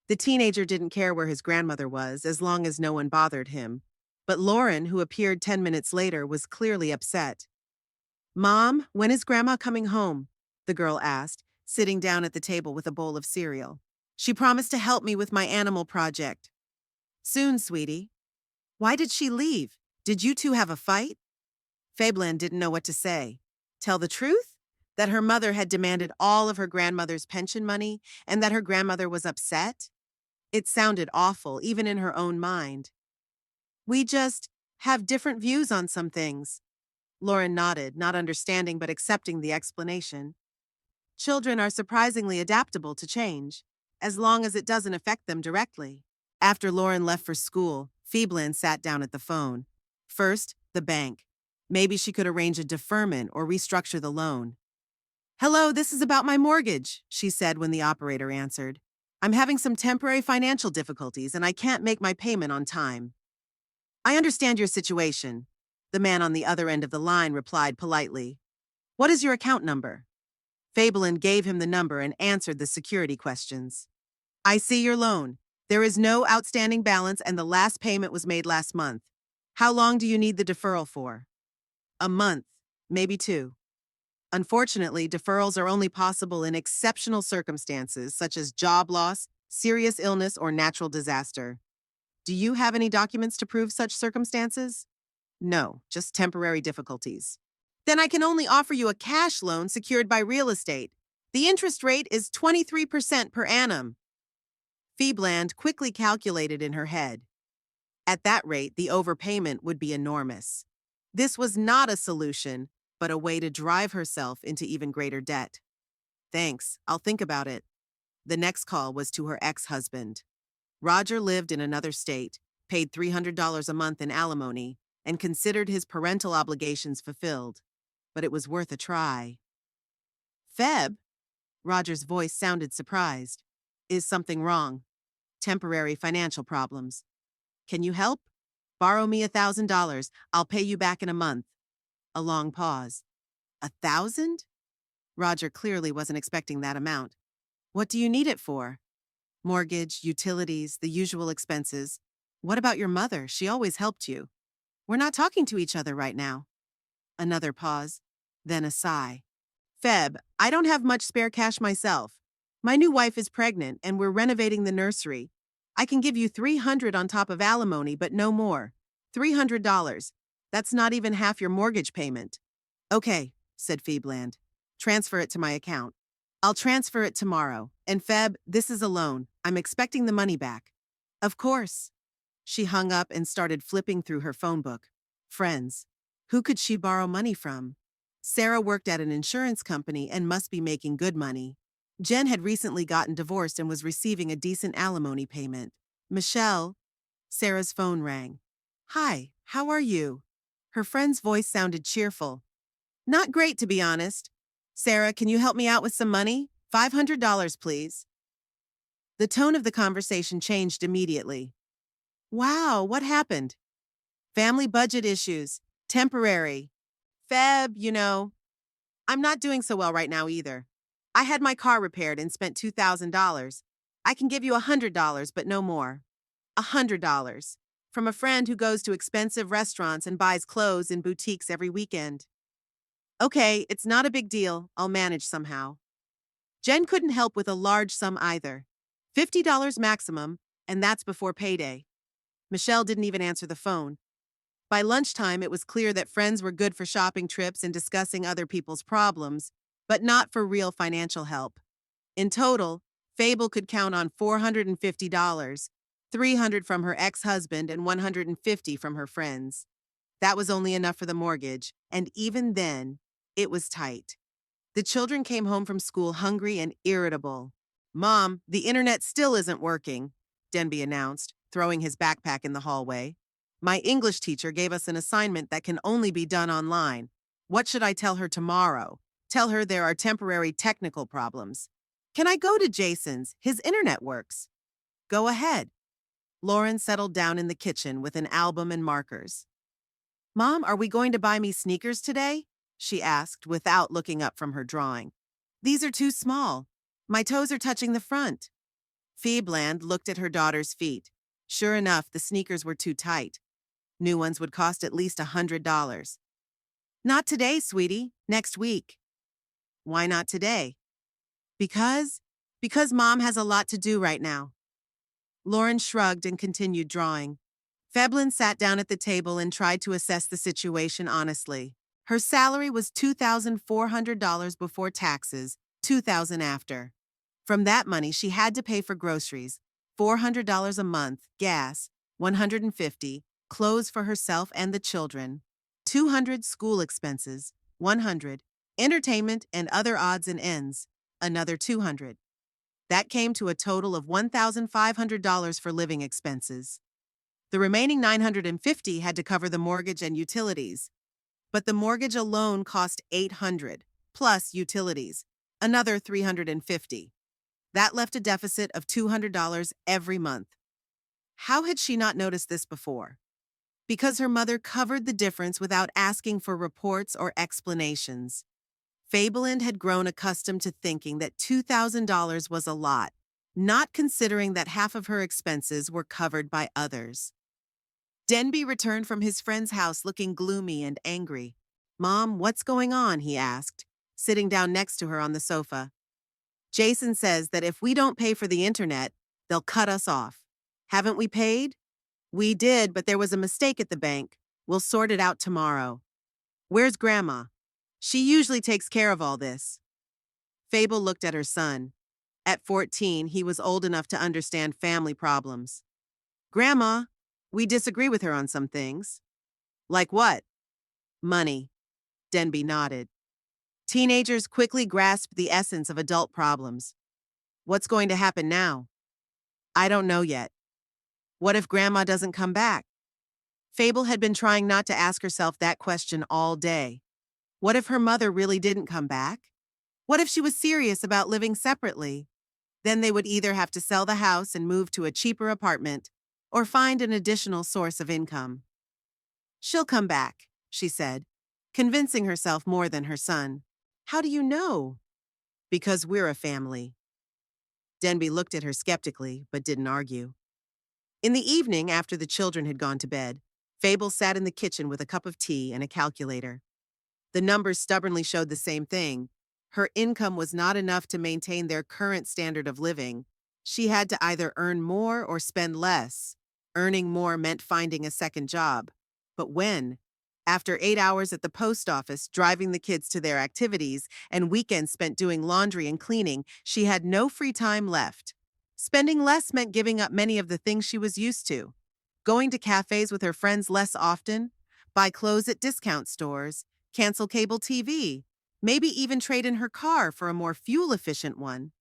The teenager didn't care where his grandmother was as long as no one bothered him. But Lauren, who appeared 10 minutes later, was clearly upset. "Mom, when is Grandma coming home?" the girl asked, sitting down at the table with a bowl of cereal. "She promised to help me with my animal project." "Soon, sweetie." "Why did she leave? Did you two have a fight?" Fablan didn't know what to say. Tell the truth? That her mother had demanded all of her grandmother's pension money and that her grandmother was upset? It sounded awful, even in her own mind. "We just have different views on some things." Lauren nodded, not understanding but accepting the explanation. Children are surprisingly adaptable to change, as long as it doesn't affect them directly. After Lauren left for school, Feeblin sat down at the phone. First, the bank. Maybe she could arrange a deferment or restructure the loan. "Hello, this is about my mortgage," she said when the operator answered. "I'm having some temporary financial difficulties and I can't make my payment on time." "I understand your situation," the man on the other end of the line replied politely. "What is your account number?" Fabelin gave him the number and answered the security questions. "I see your loan. There is no outstanding balance and the last payment was made last month. How long do you need the deferral for?" "A month, maybe 2. Unfortunately, deferrals are only possible in exceptional circumstances such as job loss, serious illness, or natural disaster. Do you have any documents to prove such circumstances?" "No, just temporary difficulties." "Then I can only offer you a cash loan secured by real estate. The interest rate is 23% per annum." Feebland quickly calculated in her head. At that rate, the overpayment would be enormous. This was not a solution, but a way to drive herself into even greater debt. "Thanks, I'll think about it." The next call was to her ex-husband. Roger lived in another state, paid $300 a month in alimony, and considered his parental obligations fulfilled. But it was worth a try. "Feb?" Roger's voice sounded surprised. "Is something wrong?" "Temporary financial problems." "Can you help?" "Borrow me $1,000. I'll pay you back in a month." A long pause. "1,000?" Roger clearly wasn't expecting that amount. "What do you need it for?" "Mortgage, utilities, the usual expenses." "What about your mother? She always helped you." "We're not talking to each other right now." Another pause, then a sigh. "Feb, I don't have much spare cash myself. My new wife is pregnant and we're renovating the nursery. I can give you $300 on top of alimony, but no more. $300. That's not even half your mortgage payment." "Okay," said Feebland. "Transfer it to my account." "I'll transfer it tomorrow. And Feb, this is a loan. I'm expecting the money back." "Of course." She hung up and started flipping through her phone book. Friends. Who could she borrow money from? Sarah worked at an insurance company and must be making good money. Jen had recently gotten divorced and was receiving a decent alimony payment. Michelle. Sarah's phone rang. "Hi, how are you?" Her friend's voice sounded cheerful. "Not great, to be honest. Sarah, can you help me out with some money? $500, please." The tone of the conversation changed immediately. "Wow, what happened?" "Family budget issues. Temporary." "Feb, I'm not doing so well right now either. I had my car repaired and spent $2,000. I can give you $100, but no more." $100. From a friend who goes to expensive restaurants and buys clothes in boutiques every weekend. "Okay, it's not a big deal. I'll manage somehow." Jen couldn't help with a large sum either. $50 maximum, and that's before payday. Michelle didn't even answer the phone. By lunchtime, it was clear that friends were good for shopping trips and discussing other people's problems, but not for real financial help. In total, Fable could count on $450, $300 from her ex-husband and $150 from her friends. That was only enough for the mortgage, and even then, it was tight. The children came home from school hungry and irritable. "Mom, the internet still isn't working," Denby announced, throwing his backpack in the hallway. My English teacher gave us an assignment that can only be done online. What should I tell her tomorrow? Tell her there are temporary technical problems. Can I go to Jason's? His internet works. Go ahead. Lauren settled down in the kitchen with an album and markers. Mom, are we going to buy me sneakers today? She asked without looking up from her drawing. These are too small. My toes are touching the front. Phoebland looked at her daughter's feet. Sure enough, the sneakers were too tight. New ones would cost at least $100. Not today, sweetie. Next week. Why not today? Because Mom has a lot to do right now. Lauren shrugged and continued drawing. Phoebland sat down at the table and tried to assess the situation honestly. Her salary was $2,400 before taxes, $2,000 after. From that money, she had to pay for groceries, $400 a month, gas, $150, clothes for herself and the children, $200 school expenses, $100, entertainment and other odds and ends, another $200. That came to a total of $1,500 for living expenses. The remaining $950 had to cover the mortgage and utilities. But the mortgage alone cost $800, plus utilities, another $350. That left a deficit of $200 every month. How had she not noticed this before? Because her mother covered the difference without asking for reports or explanations. Phoebland had grown accustomed to thinking that $2,000 was a lot, not considering that half of her expenses were covered by others. Denby returned from his friend's house looking gloomy and angry. Mom, what's going on? He asked, sitting down next to her on the sofa. Jason says that if we don't pay for the internet, they'll cut us off. Haven't we paid? We did, but there was a mistake at the bank. We'll sort it out tomorrow. Where's Grandma? She usually takes care of all this. Fable looked at her son. At 14, he was old enough to understand family problems. Grandma, we disagree with her on some things. Like what? Money. Denby nodded. Teenagers quickly grasp the essence of adult problems. What's going to happen now? I don't know yet. What if Grandma doesn't come back? Fable had been trying not to ask herself that question all day. What if her mother really didn't come back? What if she was serious about living separately? Then they would either have to sell the house and move to a cheaper apartment, or find an additional source of income. She'll come back, she said, convincing herself more than her son. How do you know? Because we're a family. Denby looked at her skeptically, but didn't argue. In the evening, after the children had gone to bed, Fable sat in the kitchen with a cup of tea and a calculator. The numbers stubbornly showed the same thing. Her income was not enough to maintain their current standard of living. She had to either earn more or spend less. Earning more meant finding a second job. But when? After 8 hours at the post office, driving the kids to their activities, and weekends spent doing laundry and cleaning, she had no free time left. Spending less meant giving up many of the things she was used to. Going to cafes with her friends less often, buy clothes at discount stores, cancel cable TV, maybe even trade in her car for a more fuel-efficient one.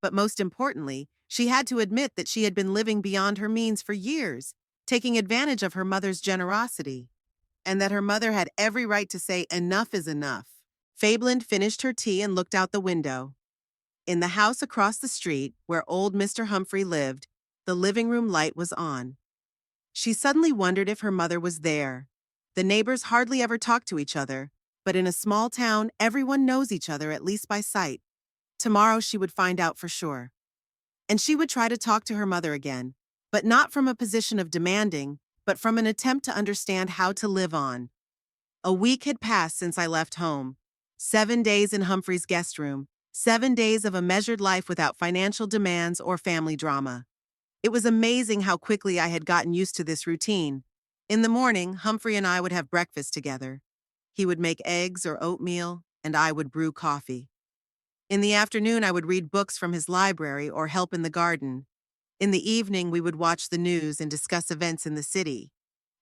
But most importantly, she had to admit that she had been living beyond her means for years, taking advantage of her mother's generosity, and that her mother had every right to say enough is enough. Phoebland finished her tea and looked out the window. In the house across the street, where old Mr. Humphrey lived, the living room light was on. She suddenly wondered if her mother was there. The neighbors hardly ever talked to each other, but in a small town, everyone knows each other at least by sight. Tomorrow she would find out for sure. And she would try to talk to her mother again, but not from a position of demanding, but from an attempt to understand how to live on. A week had passed since I left home. 7 days in Humphrey's guest room, 7 days of a measured life without financial demands or family drama. It was amazing how quickly I had gotten used to this routine. In the morning, Humphrey and I would have breakfast together. He would make eggs or oatmeal, and I would brew coffee. In the afternoon, I would read books from his library or help in the garden. In the evening, we would watch the news and discuss events in the city.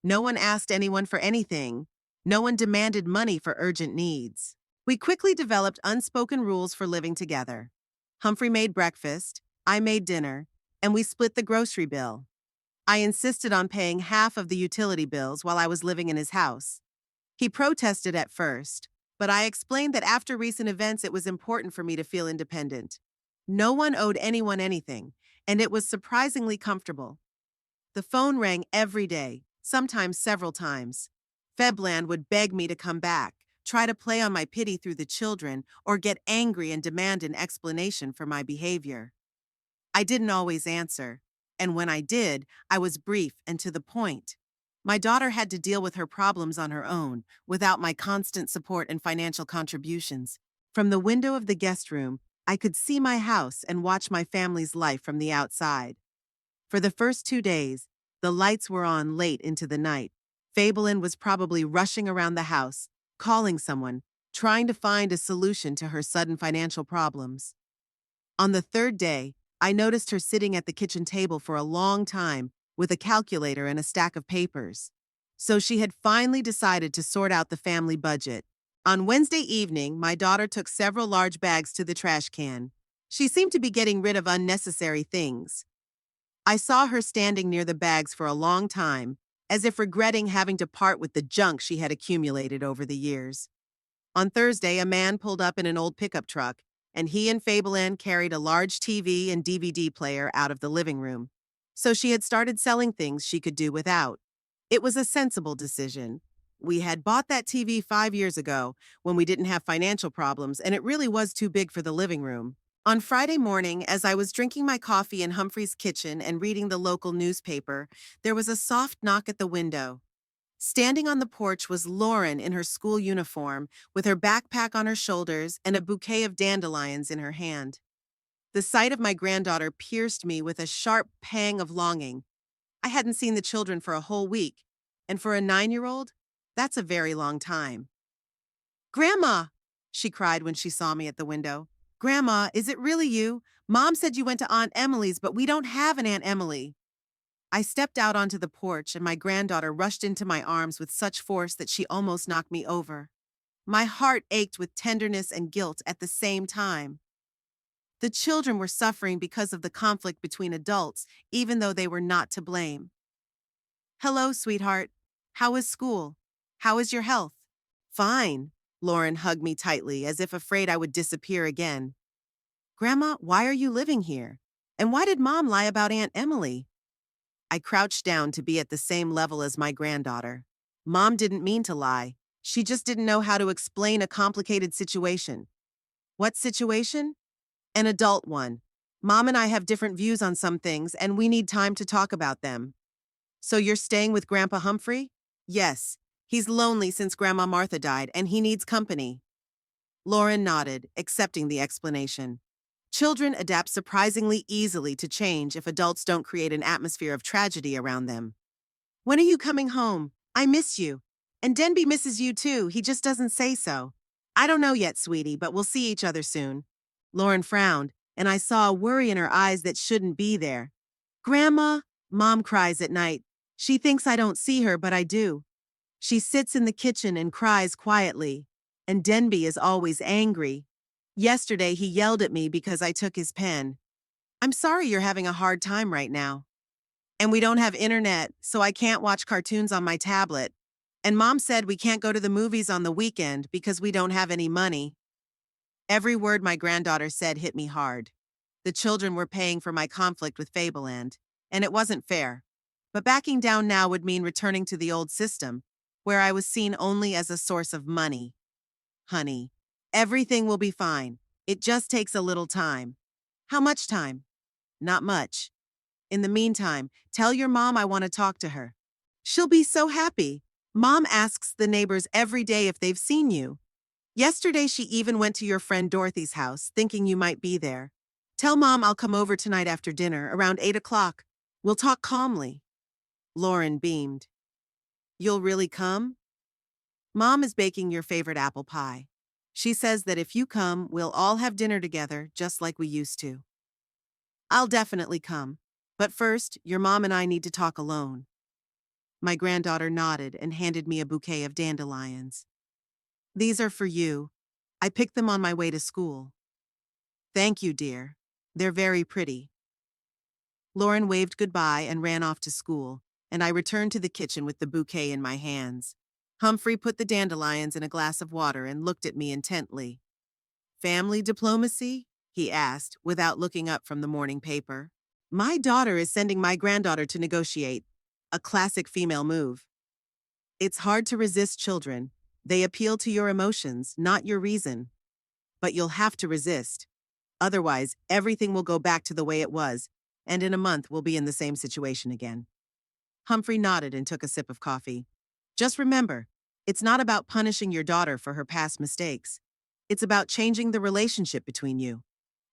No one asked anyone for anything. No one demanded money for urgent needs. We quickly developed unspoken rules for living together. Humphrey made breakfast, I made dinner, and we split the grocery bill. I insisted on paying half of the utility bills while I was living in his house. He protested at first, but I explained that after recent events it was important for me to feel independent. No one owed anyone anything, and it was surprisingly comfortable. The phone rang every day, sometimes several times. Febland would beg me to come back, try to play on my pity through the children, or get angry and demand an explanation for my behavior. I didn't always answer, and when I did, I was brief and to the point. My daughter had to deal with her problems on her own, without my constant support and financial contributions. From the window of the guest room, I could see my house and watch my family's life from the outside. For the first 2 days, the lights were on late into the night. Fabelin was probably rushing around the house, calling someone, trying to find a solution to her sudden financial problems. On the third day, I noticed her sitting at the kitchen table for a long time with a calculator and a stack of papers. So she had finally decided to sort out the family budget. On Wednesday evening, my daughter took several large bags to the trash can. She seemed to be getting rid of unnecessary things. I saw her standing near the bags for a long time, as if regretting having to part with the junk she had accumulated over the years. On Thursday, a man pulled up in an old pickup truck, and he and Fabelin carried a large TV and DVD player out of the living room. So she had started selling things she could do without. It was a sensible decision. We had bought that TV 5 years ago when we didn't have financial problems, and it really was too big for the living room. On Friday morning, as I was drinking my coffee in Humphrey's kitchen and reading the local newspaper, there was a soft knock at the window. Standing on the porch was Lauren in her school uniform, with her backpack on her shoulders and a bouquet of dandelions in her hand. The sight of my granddaughter pierced me with a sharp pang of longing. I hadn't seen the children for a whole week, and for a 9-year-old, that's a very long time. "Grandma!" she cried when she saw me at the window. "Grandma, is it really you? Mom said you went to Aunt Emily's, but we don't have an Aunt Emily." I stepped out onto the porch, and my granddaughter rushed into my arms with such force that she almost knocked me over. My heart ached with tenderness and guilt at the same time. The children were suffering because of the conflict between adults, even though they were not to blame. "Hello, sweetheart. How is school? How is your health?" "Fine." Lauren hugged me tightly, as if afraid I would disappear again. "Grandma, why are you living here? And why did Mom lie about Aunt Emily?" I crouched down to be at the same level as my granddaughter. Mom didn't mean to lie. She just didn't know how to explain a complicated situation. What situation? An adult one. Mom and I have different views on some things, and we need time to talk about them. "So you're staying with Grandpa Humphrey?" "Yes. He's lonely since Grandma Martha died, and he needs company." Lauren nodded, accepting the explanation. Children adapt surprisingly easily to change if adults don't create an atmosphere of tragedy around them. "When are you coming home? I miss you. And Denby misses you too, he just doesn't say so." "I don't know yet, sweetie, but we'll see each other soon." Lauren frowned, and I saw a worry in her eyes that shouldn't be there. "Grandma," Mom cries at night. She thinks I don't see her, but I do. She sits in the kitchen and cries quietly. And Denby is always angry. Yesterday he yelled at me because I took his pen. "I'm sorry you're having a hard time right now. And we don't have internet, so I can't watch cartoons on my tablet. And Mom said we can't go to the movies on the weekend because we don't have any money." Every word my granddaughter said hit me hard. The children were paying for my conflict with Fableland, and it wasn't fair. But backing down now would mean returning to the old system, where I was seen only as a source of money. "Honey, everything will be fine. It just takes a little time." "How much time?" "Not much. In the meantime, tell your mom I want to talk to her. She'll be so happy. Mom asks the neighbors every day if they've seen you. Yesterday she even went to your friend Dorothy's house, thinking you might be there. Tell Mom I'll come over tonight after dinner, around 8 o'clock. We'll talk calmly." Lauren beamed. "You'll really come?" "Mom is baking your favorite apple pie. She says that if you come, we'll all have dinner together, just like we used to." "I'll definitely come. But first, your mom and I need to talk alone." My granddaughter nodded and handed me a bouquet of dandelions. "These are for you. I picked them on my way to school." "Thank you, dear. They're very pretty." Lauren waved goodbye and ran off to school, and I returned to the kitchen with the bouquet in my hands. Humphrey put the dandelions in a glass of water and looked at me intently. "Family diplomacy?" he asked, without looking up from the morning paper. "My daughter is sending my granddaughter to negotiate. A classic female move. It's hard to resist children. They appeal to your emotions, not your reason. But you'll have to resist. Otherwise, everything will go back to the way it was, and in a month we'll be in the same situation again." Humphrey nodded and took a sip of coffee. "Just remember, it's not about punishing your daughter for her past mistakes. It's about changing the relationship between you.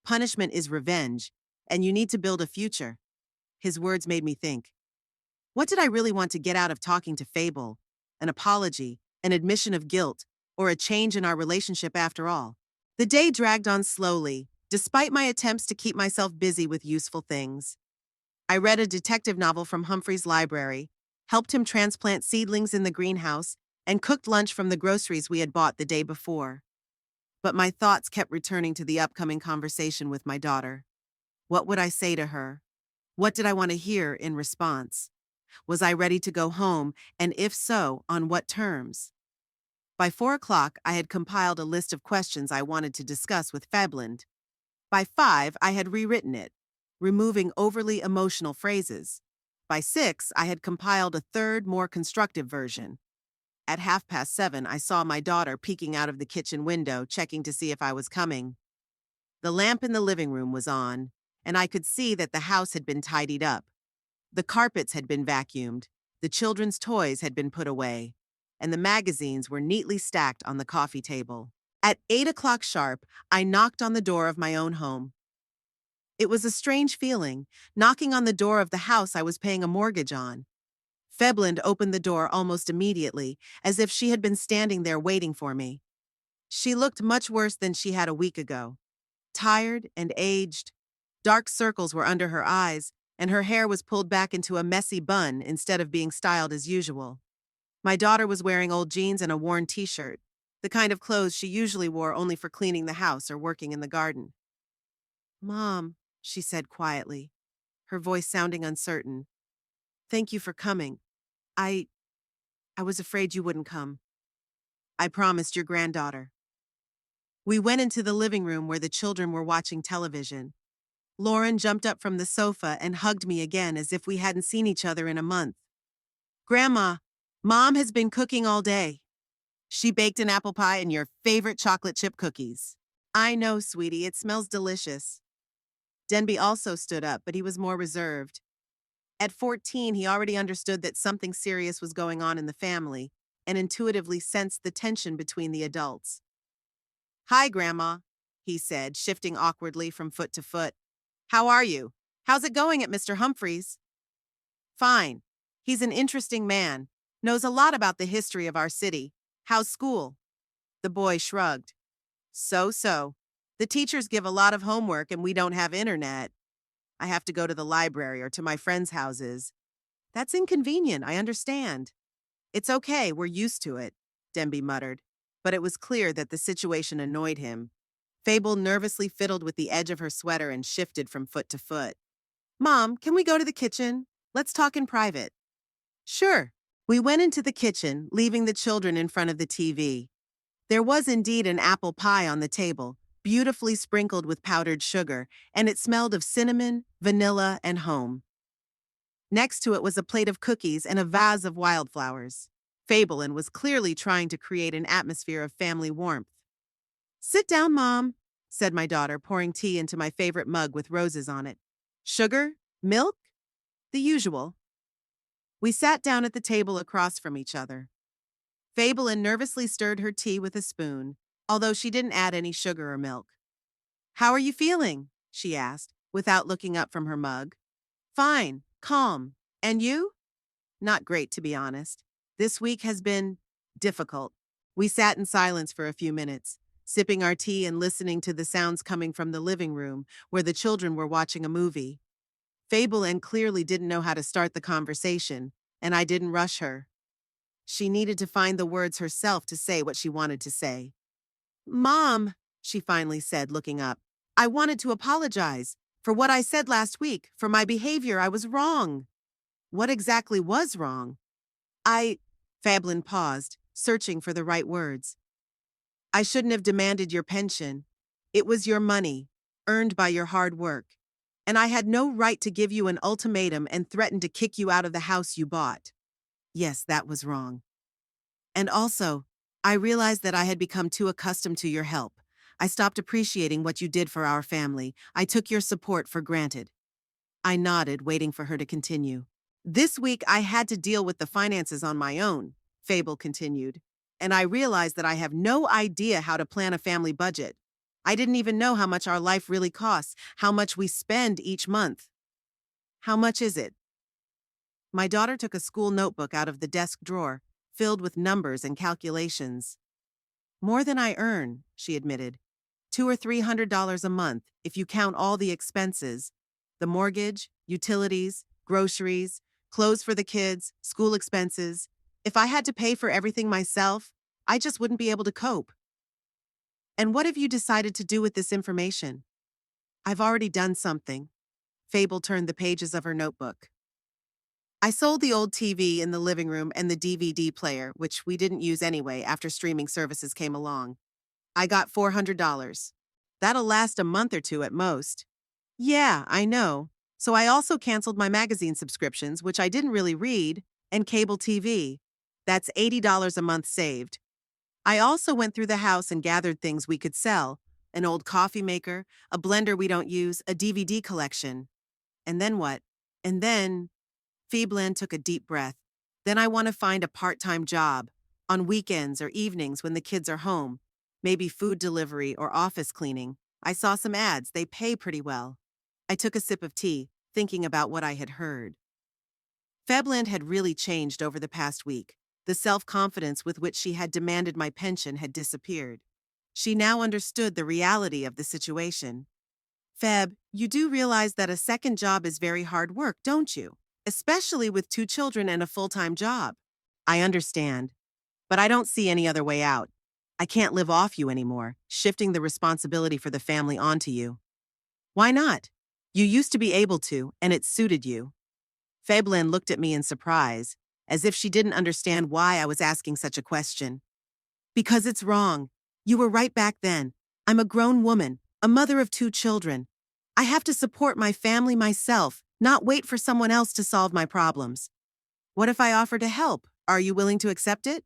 Punishment is revenge, and you need to build a future." His words made me think. What did I really want to get out of talking to Fable? An apology, an admission of guilt, or a change in our relationship after all? The day dragged on slowly, despite my attempts to keep myself busy with useful things. I read a detective novel from Humphrey's library, helped him transplant seedlings in the greenhouse, and cooked lunch from the groceries we had bought the day before. But my thoughts kept returning to the upcoming conversation with my daughter. What would I say to her? What did I want to hear in response? Was I ready to go home, and if so, on what terms? By 4 o'clock, I had compiled a list of questions I wanted to discuss with Febland. By 5, I had rewritten it, removing overly emotional phrases. By 6, I had compiled a third, more constructive version. At 7:30, I saw my daughter peeking out of the kitchen window, checking to see if I was coming. The lamp in the living room was on, and I could see that the house had been tidied up. The carpets had been vacuumed, the children's toys had been put away, and the magazines were neatly stacked on the coffee table. At 8 o'clock sharp, I knocked on the door of my own home. It was a strange feeling, knocking on the door of the house I was paying a mortgage on. Febland opened the door almost immediately, as if she had been standing there waiting for me. She looked much worse than she had a week ago. Tired and aged. Dark circles were under her eyes, and her hair was pulled back into a messy bun instead of being styled as usual. My daughter was wearing old jeans and a worn t-shirt, the kind of clothes she usually wore only for cleaning the house or working in the garden. "Mom," she said quietly, her voice sounding uncertain. "Thank you for coming. I was afraid you wouldn't come. I promised your granddaughter." We went into the living room where the children were watching television. Lauren jumped up from the sofa and hugged me again as if we hadn't seen each other in a month. "Grandma, Mom has been cooking all day. She baked an apple pie and your favorite chocolate chip cookies." "I know, sweetie, it smells delicious." Denby also stood up, but he was more reserved. At 14, he already understood that something serious was going on in the family and intuitively sensed the tension between the adults. "Hi, Grandma," he said, shifting awkwardly from foot to foot. "How are you? How's it going at Mr. Humphrey's?" "Fine. He's an interesting man. Knows a lot about the history of our city. How's school?" The boy shrugged. So. The teachers give a lot of homework and we don't have internet. I have to go to the library or to my friends' houses. That's inconvenient, I understand. It's okay, we're used to it, Denby muttered, but it was clear that the situation annoyed him. Fable nervously fiddled with the edge of her sweater and shifted from foot to foot. "Mom, can we go to the kitchen? Let's talk in private." "Sure." We went into the kitchen, leaving the children in front of the TV. There was indeed an apple pie on the table, beautifully sprinkled with powdered sugar, and it smelled of cinnamon, vanilla, and home. Next to it was a plate of cookies and a vase of wildflowers. Fabelin was clearly trying to create an atmosphere of family warmth. "Sit down, Mom," said my daughter, pouring tea into my favorite mug with roses on it. "Sugar? Milk?" "The usual." We sat down at the table across from each other. Fabelin nervously stirred her tea with a spoon, although she didn't add any sugar or milk. "How are you feeling?" she asked, without looking up from her mug. "Fine, calm. And you?" "Not great, to be honest. This week has been difficult." We sat in silence for a few minutes, sipping our tea and listening to the sounds coming from the living room, where the children were watching a movie. Fabelin clearly didn't know how to start the conversation, and I didn't rush her. She needed to find the words herself to say what she wanted to say. "Mom," she finally said, looking up, "I wanted to apologize. For what I said last week, for my behavior, I was wrong. What exactly was wrong? Fablin paused, searching for the right words. I shouldn't have demanded your pension. It was your money, earned by your hard work. And I had no right to give you an ultimatum and threaten to kick you out of the house you bought. Yes, that was wrong. And also, I realized that I had become too accustomed to your help. I stopped appreciating what you did for our family. I took your support for granted. I nodded, waiting for her to continue. This week, I had to deal with the finances on my own, Fable continued, and I realized that I have no idea how to plan a family budget. I didn't even know how much our life really costs, how much we spend each month. How much is it? My daughter took a school notebook out of the desk drawer, filled with numbers and calculations. More than I earn, she admitted. $200 or $300 a month, if you count all the expenses. The mortgage, utilities, groceries, clothes for the kids, school expenses. If I had to pay for everything myself, I just wouldn't be able to cope. And what have you decided to do with this information? I've already done something. Fable turned the pages of her notebook. I sold the old TV in the living room and the DVD player, which we didn't use anyway after streaming services came along. I got $400. That'll last a month or two at most. Yeah, I know. So I also canceled my magazine subscriptions, which I didn't really read, and cable TV. That's $80 a month saved. I also went through the house and gathered things we could sell: an old coffee maker, a blender we don't use, a DVD collection. And then what? And then, Feebland took a deep breath. Then I want to find a part-time job, on weekends or evenings when the kids are home. Maybe food delivery or office cleaning. I saw some ads, they pay pretty well. I took a sip of tea, thinking about what I had heard. Febland had really changed over the past week. The self-confidence with which she had demanded my pension had disappeared. She now understood the reality of the situation. Feb, you do realize that a second job is very hard work, don't you? Especially with 2 children and a full-time job. I understand, but I don't see any other way out. I can't live off you anymore, shifting the responsibility for the family onto you. Why not? You used to be able to, and it suited you. Feblin looked at me in surprise, as if she didn't understand why I was asking such a question. Because it's wrong. You were right back then. I'm a grown woman, a mother of 2 children. I have to support my family myself, not wait for someone else to solve my problems. What if I offer to help? Are you willing to accept it?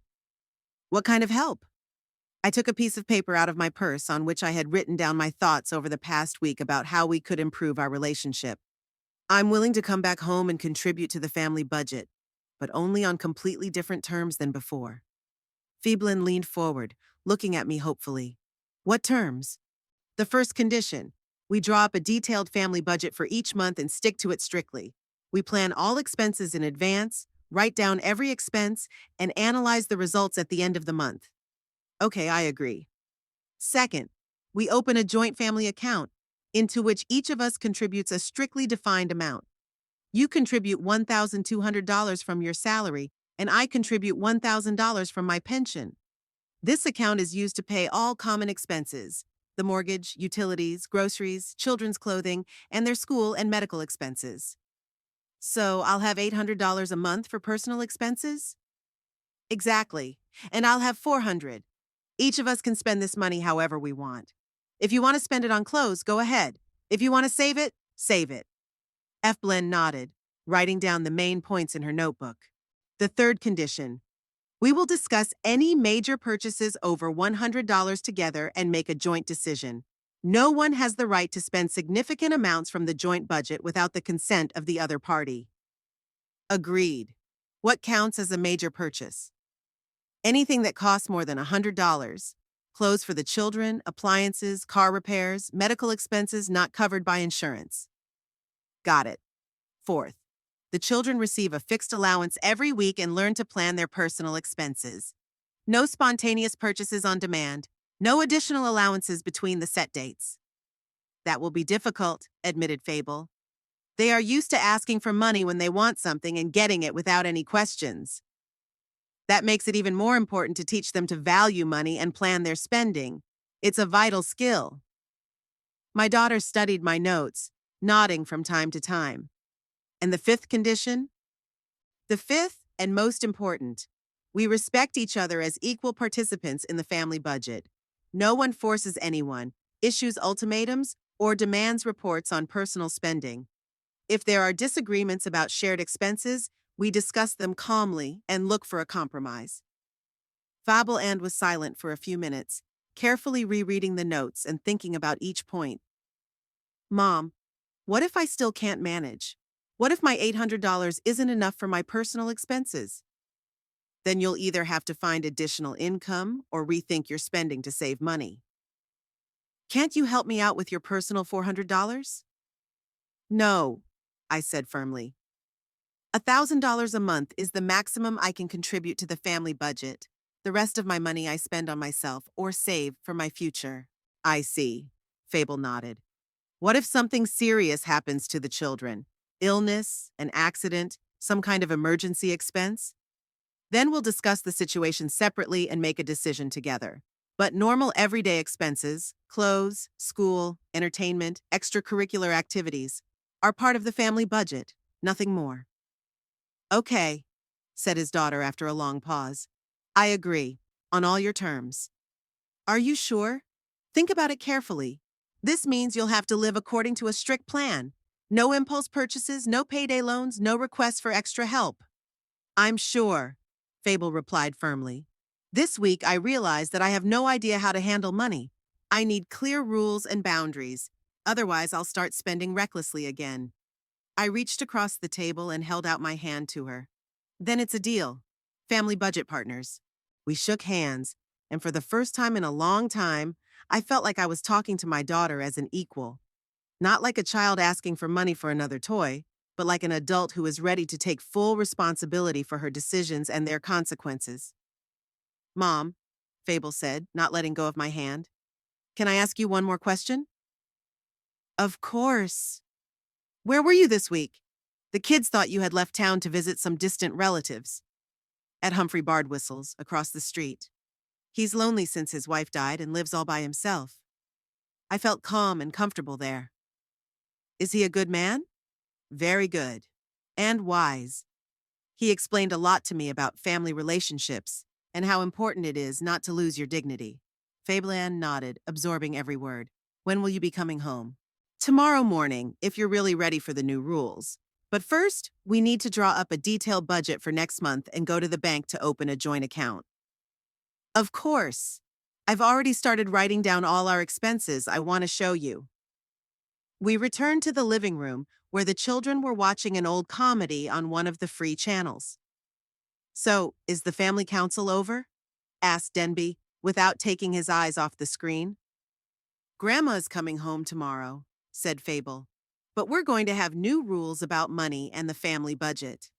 What kind of help? I took a piece of paper out of my purse on which I had written down my thoughts over the past week about how we could improve our relationship. I'm willing to come back home and contribute to the family budget, but only on completely different terms than before. Feblin leaned forward, looking at me hopefully. What terms? The first condition. We draw up a detailed family budget for each month and stick to it strictly. We plan all expenses in advance, write down every expense, and analyze the results at the end of the month. Okay, I agree. Second, we open a joint family account, into which each of us contributes a strictly defined amount. You contribute $1,200 from your salary, and I contribute $1,000 from my pension. This account is used to pay all common expenses: the mortgage, utilities, groceries, children's clothing, and their school and medical expenses. So I'll have $800 a month for personal expenses? Exactly. And I'll have $400. Each of us can spend this money however we want. If you want to spend it on clothes, go ahead. If you want to save it, save it. F. Blen nodded, writing down the main points in her notebook. The third condition. We will discuss any major purchases over $100 together and make a joint decision. No one has the right to spend significant amounts from the joint budget without the consent of the other party. Agreed. What counts as a major purchase? Anything that costs more than $100. Clothes for the children, appliances, car repairs, medical expenses not covered by insurance. Got it. Fourth, the children receive a fixed allowance every week and learn to plan their personal expenses. No spontaneous purchases on demand. No additional allowances between the set dates. That will be difficult, admitted Fable. They are used to asking for money when they want something and getting it without any questions. That makes it even more important to teach them to value money and plan their spending. It's a vital skill. My daughter studied my notes, nodding from time to time. And the fifth condition? The fifth, and most important, we respect each other as equal participants in the family budget. No one forces anyone, issues ultimatums, or demands reports on personal spending. If there are disagreements about shared expenses, we discuss them calmly and look for a compromise. Fableand was silent for a few minutes, carefully rereading the notes and thinking about each point. Mom, what if I still can't manage? What if my $800 isn't enough for my personal expenses? Then you'll either have to find additional income or rethink your spending to save money. Can't you help me out with your personal $400? No, I said firmly. $1,000 a month is the maximum I can contribute to the family budget. The rest of my money I spend on myself or save for my future. I see, Fable nodded. What if something serious happens to the children? Illness, an accident, some kind of emergency expense? Then we'll discuss the situation separately and make a decision together. But normal everyday expenses, clothes, school, entertainment, extracurricular activities, are part of the family budget, nothing more. Okay, said his daughter after a long pause. I agree, on all your terms. Are you sure? Think about it carefully. This means you'll have to live according to a strict plan. No impulse purchases, no payday loans, no requests for extra help. I'm sure, Fable replied firmly. This week I realized that I have no idea how to handle money. I need clear rules and boundaries. Otherwise, I'll start spending recklessly again. I reached across the table and held out my hand to her. Then it's a deal. Family budget partners. We shook hands, and for the first time in a long time, I felt like I was talking to my daughter as an equal. Not like a child asking for money for another toy, but like an adult who is ready to take full responsibility for her decisions and their consequences. Mom, Fable said, not letting go of my hand, can I ask you one more question? Of course. Where were you this week? The kids thought you had left town to visit some distant relatives. At Humphrey Bardwhistle's, across the street. He's lonely since his wife died and lives all by himself. I felt calm and comfortable there. Is he a good man? Very good. And wise. He explained a lot to me about family relationships and how important it is not to lose your dignity. Fableand nodded, absorbing every word. When will you be coming home? Tomorrow morning, if you're really ready for the new rules. But first, we need to draw up a detailed budget for next month and go to the bank to open a joint account. Of course. I've already started writing down all our expenses I want to show you. We returned to the living room where the children were watching an old comedy on one of the free channels. So, is the family council over? Asked Denby, without taking his eyes off the screen. Grandma's coming home tomorrow, said Fable. But we're going to have new rules about money and the family budget.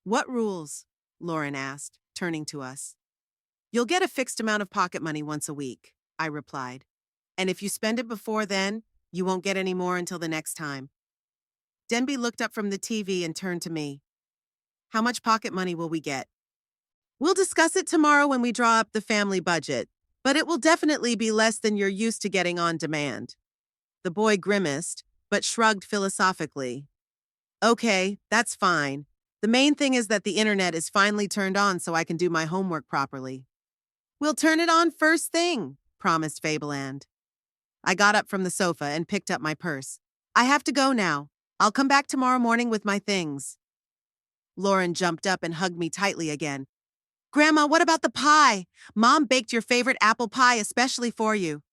What rules? Lauren asked, turning to us. You'll get a fixed amount of pocket money once a week, I replied. And if you spend it before then, you won't get any more until the next time. Denby looked up from the TV and turned to me. How much pocket money will we get? We'll discuss it tomorrow when we draw up the family budget, but it will definitely be less than you're used to getting on demand. The boy grimaced, but shrugged philosophically. Okay, that's fine. The main thing is that the internet is finally turned on so I can do my homework properly. We'll turn it on first thing, promised Fableand. I got up from the sofa and picked up my purse. I have to go now. I'll come back tomorrow morning with my things. Lauren jumped up and hugged me tightly again. Grandma, what about the pie? Mom baked your favorite apple pie especially for you.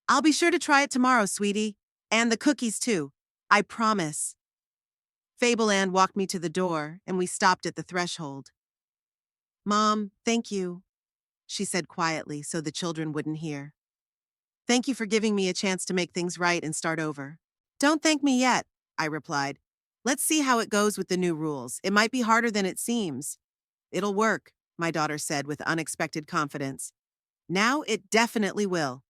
I'll be sure to try it tomorrow, sweetie. And the cookies, too. I promise. Fableand walked me to the door, and we stopped at the threshold. Mom, thank you, she said quietly so the children wouldn't hear. Thank you for giving me a chance to make things right and start over. Don't thank me yet, I replied. Let's see how it goes with the new rules. It might be harder than it seems. It'll work, my daughter said with unexpected confidence. Now it definitely will.